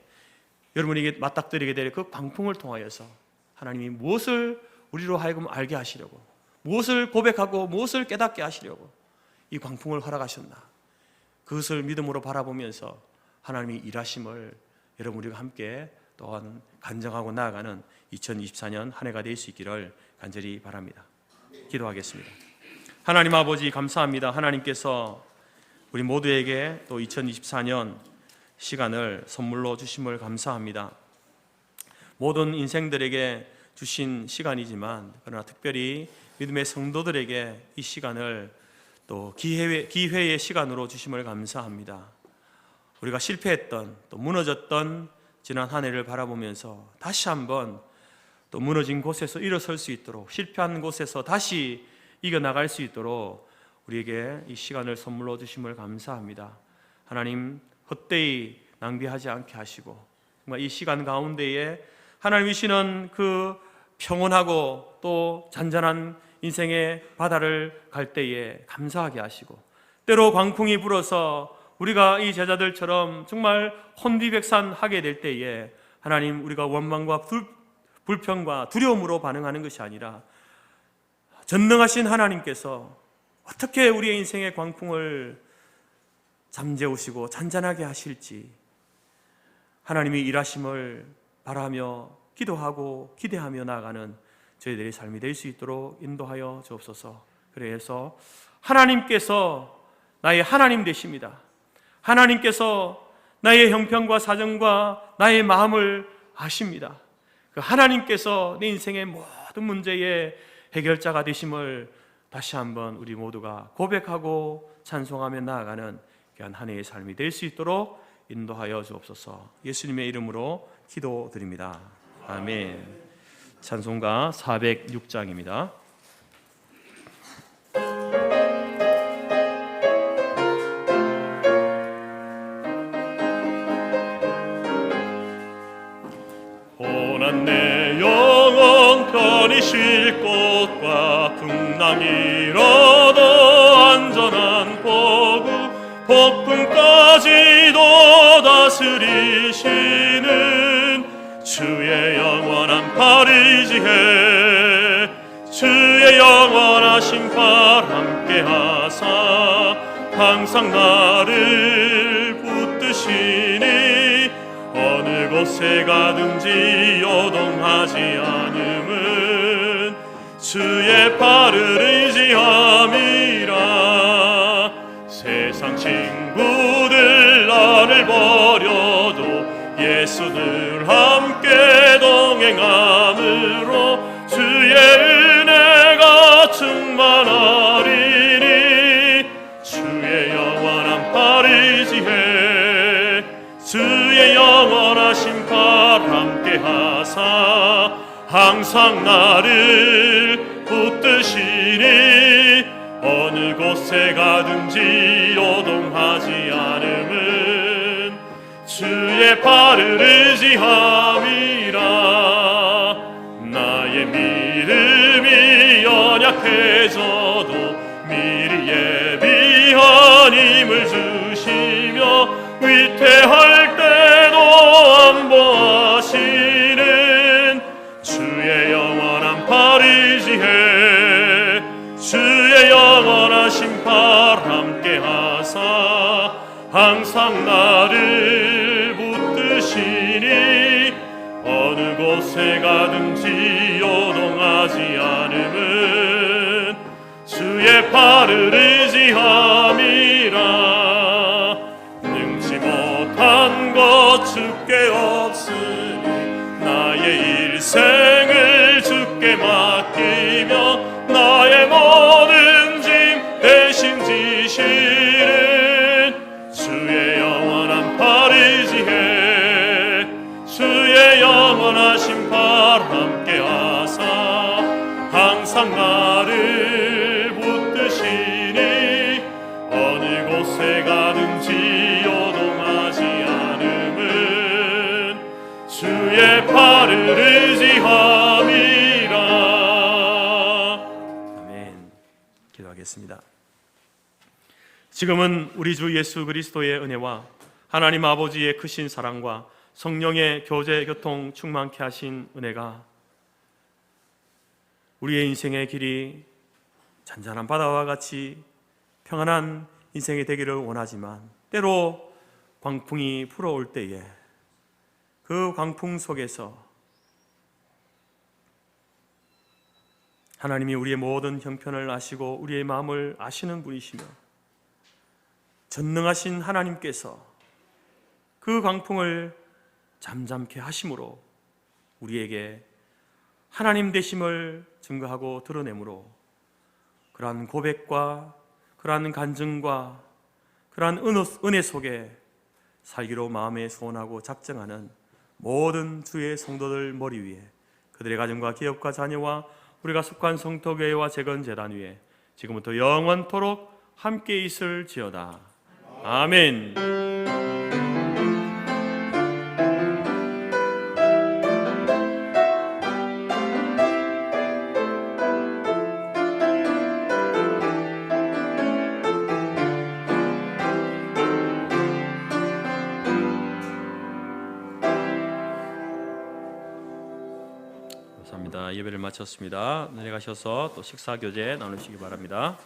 여러분에게 맞닥뜨리게 될 그 광풍을 통하여서 하나님이 무엇을 우리로 하여금 알게 하시려고, 무엇을 고백하고 무엇을 깨닫게 하시려고 이 광풍을 허락하셨나, 그것을 믿음으로 바라보면서 하나님이 일하심을 여러분 우리가 함께 또한 간증하고 나아가는 2024년 한 해가 될 수 있기를 간절히 바랍니다. 기도하겠습니다. 하나님 아버지 감사합니다. 하나님께서 우리 모두에게 또 2024년 시간을 선물로 주심을 감사합니다. 모든 인생들에게 주신 시간이지만 그러나 특별히 믿음의 성도들에게 이 시간을 또 기회의 시간으로 주심을 감사합니다. 우리가 실패했던 또 무너졌던 지난 한 해를 바라보면서 다시 한번 또 무너진 곳에서 일어설 수 있도록, 실패한 곳에서 다시 이겨나갈 수 있도록 우리에게 이 시간을 선물로 주심을 감사합니다. 하나님 헛되이 낭비하지 않게 하시고 정말 이 시간 가운데에 하나님이시는 그 평온하고 또 잔잔한 인생의 바다를 갈 때에 감사하게 하시고, 때로 광풍이 불어서 우리가 이 제자들처럼 정말 혼비백산하게 될 때에 하나님 우리가 원망과 불평과 두려움으로 반응하는 것이 아니라 전능하신 하나님께서 어떻게 우리의 인생의 광풍을 잠재우시고 잔잔하게 하실지 하나님이 일하심을 바라며 기도하고 기대하며 나아가는 저희들의 삶이 될 수 있도록 인도하여 주옵소서. 그래서 하나님께서 나의 하나님 되십니다. 하나님께서 나의 형편과 사정과 나의 마음을 아십니다. 그 하나님께서 내 인생의 모든 문제의 해결자가 되심을 다시 한번 우리 모두가 고백하고 찬송하며 나아가는 귀한 한 해의 삶이 될 수 있도록 인도하여 주옵소서. 예수님의 이름으로 기도드립니다. 아멘. 찬송가 406장입니다. 고난 내 영혼 편히 쉴 곳과 풍랑이라도 안전한 포구, 폭풍까지도 다스리시는 주의 영원한 팔 의지해 주의 영원하신 팔 함께 하사 항상 나를 붙드시니 어느 곳에 가든지 요동하지 않음은 주의 팔을 의지함이라. 세상 친구들 나를 버려도 예수 늘 함께 동행함으로 주의 은혜가 충만하리니 주의 영원한 팔 의지해 주의 영원하신 팔 함께 하사 항상 나를 붙드시니 어느 곳에 가든지 요동하지 않음은 주의 팔을 의지함이라. 나의 믿음이 연약해져도 미리 예비한 힘을 주시며 위태할 때도 안보하시는 주의 영원한 팔 의지해 주의 영원하신 팔 함께 하사 항상 나를 붙드시니 어느 곳에 가든지 요동하지 않음은 주의 팔을 의지함이라. 능치 못한 것 주께 없으니 나의 일생을 주께 맡기며 나의 모든 짐 대신 지시는 주의 영원한 팔 의지해. 주의 영원하신 팔 함께 하사 항상 나를 붙드시니 어느 곳에 가든지 요동하지 않음은 주의 팔을 의지함이라. 아멘. 기도하겠습니다. 지금은 우리 주 예수 그리스도의 은혜와 하나님 아버지의 크신 사랑과 성령의 교제 교통 충만케 하신 은혜가 우리의 인생의 길이 잔잔한 바다와 같이 평안한 인생이 되기를 원하지만 때로 광풍이 불어올 때에 그 광풍 속에서 하나님이 우리의 모든 형편을 아시고 우리의 마음을 아시는 분이시며 전능하신 하나님께서 그 광풍을 잠잠케 하심으로 우리에게 하나님 되심을 증거하고 드러내므로 그러한 고백과 그러한 간증과 그러한 은혜 속에 살기로 마음에 소원하고 작정하는 모든 주의 성도들 머리 위에 그들의 가정과 기업과 자녀와 우리가 속한 성토교회와 재건재단 위에 지금부터 영원토록 함께 있을지어다. 아멘. 감사합니다. 예배를 마쳤습니다. 내려가셔서 또 식사 교제 나누시기 바랍니다.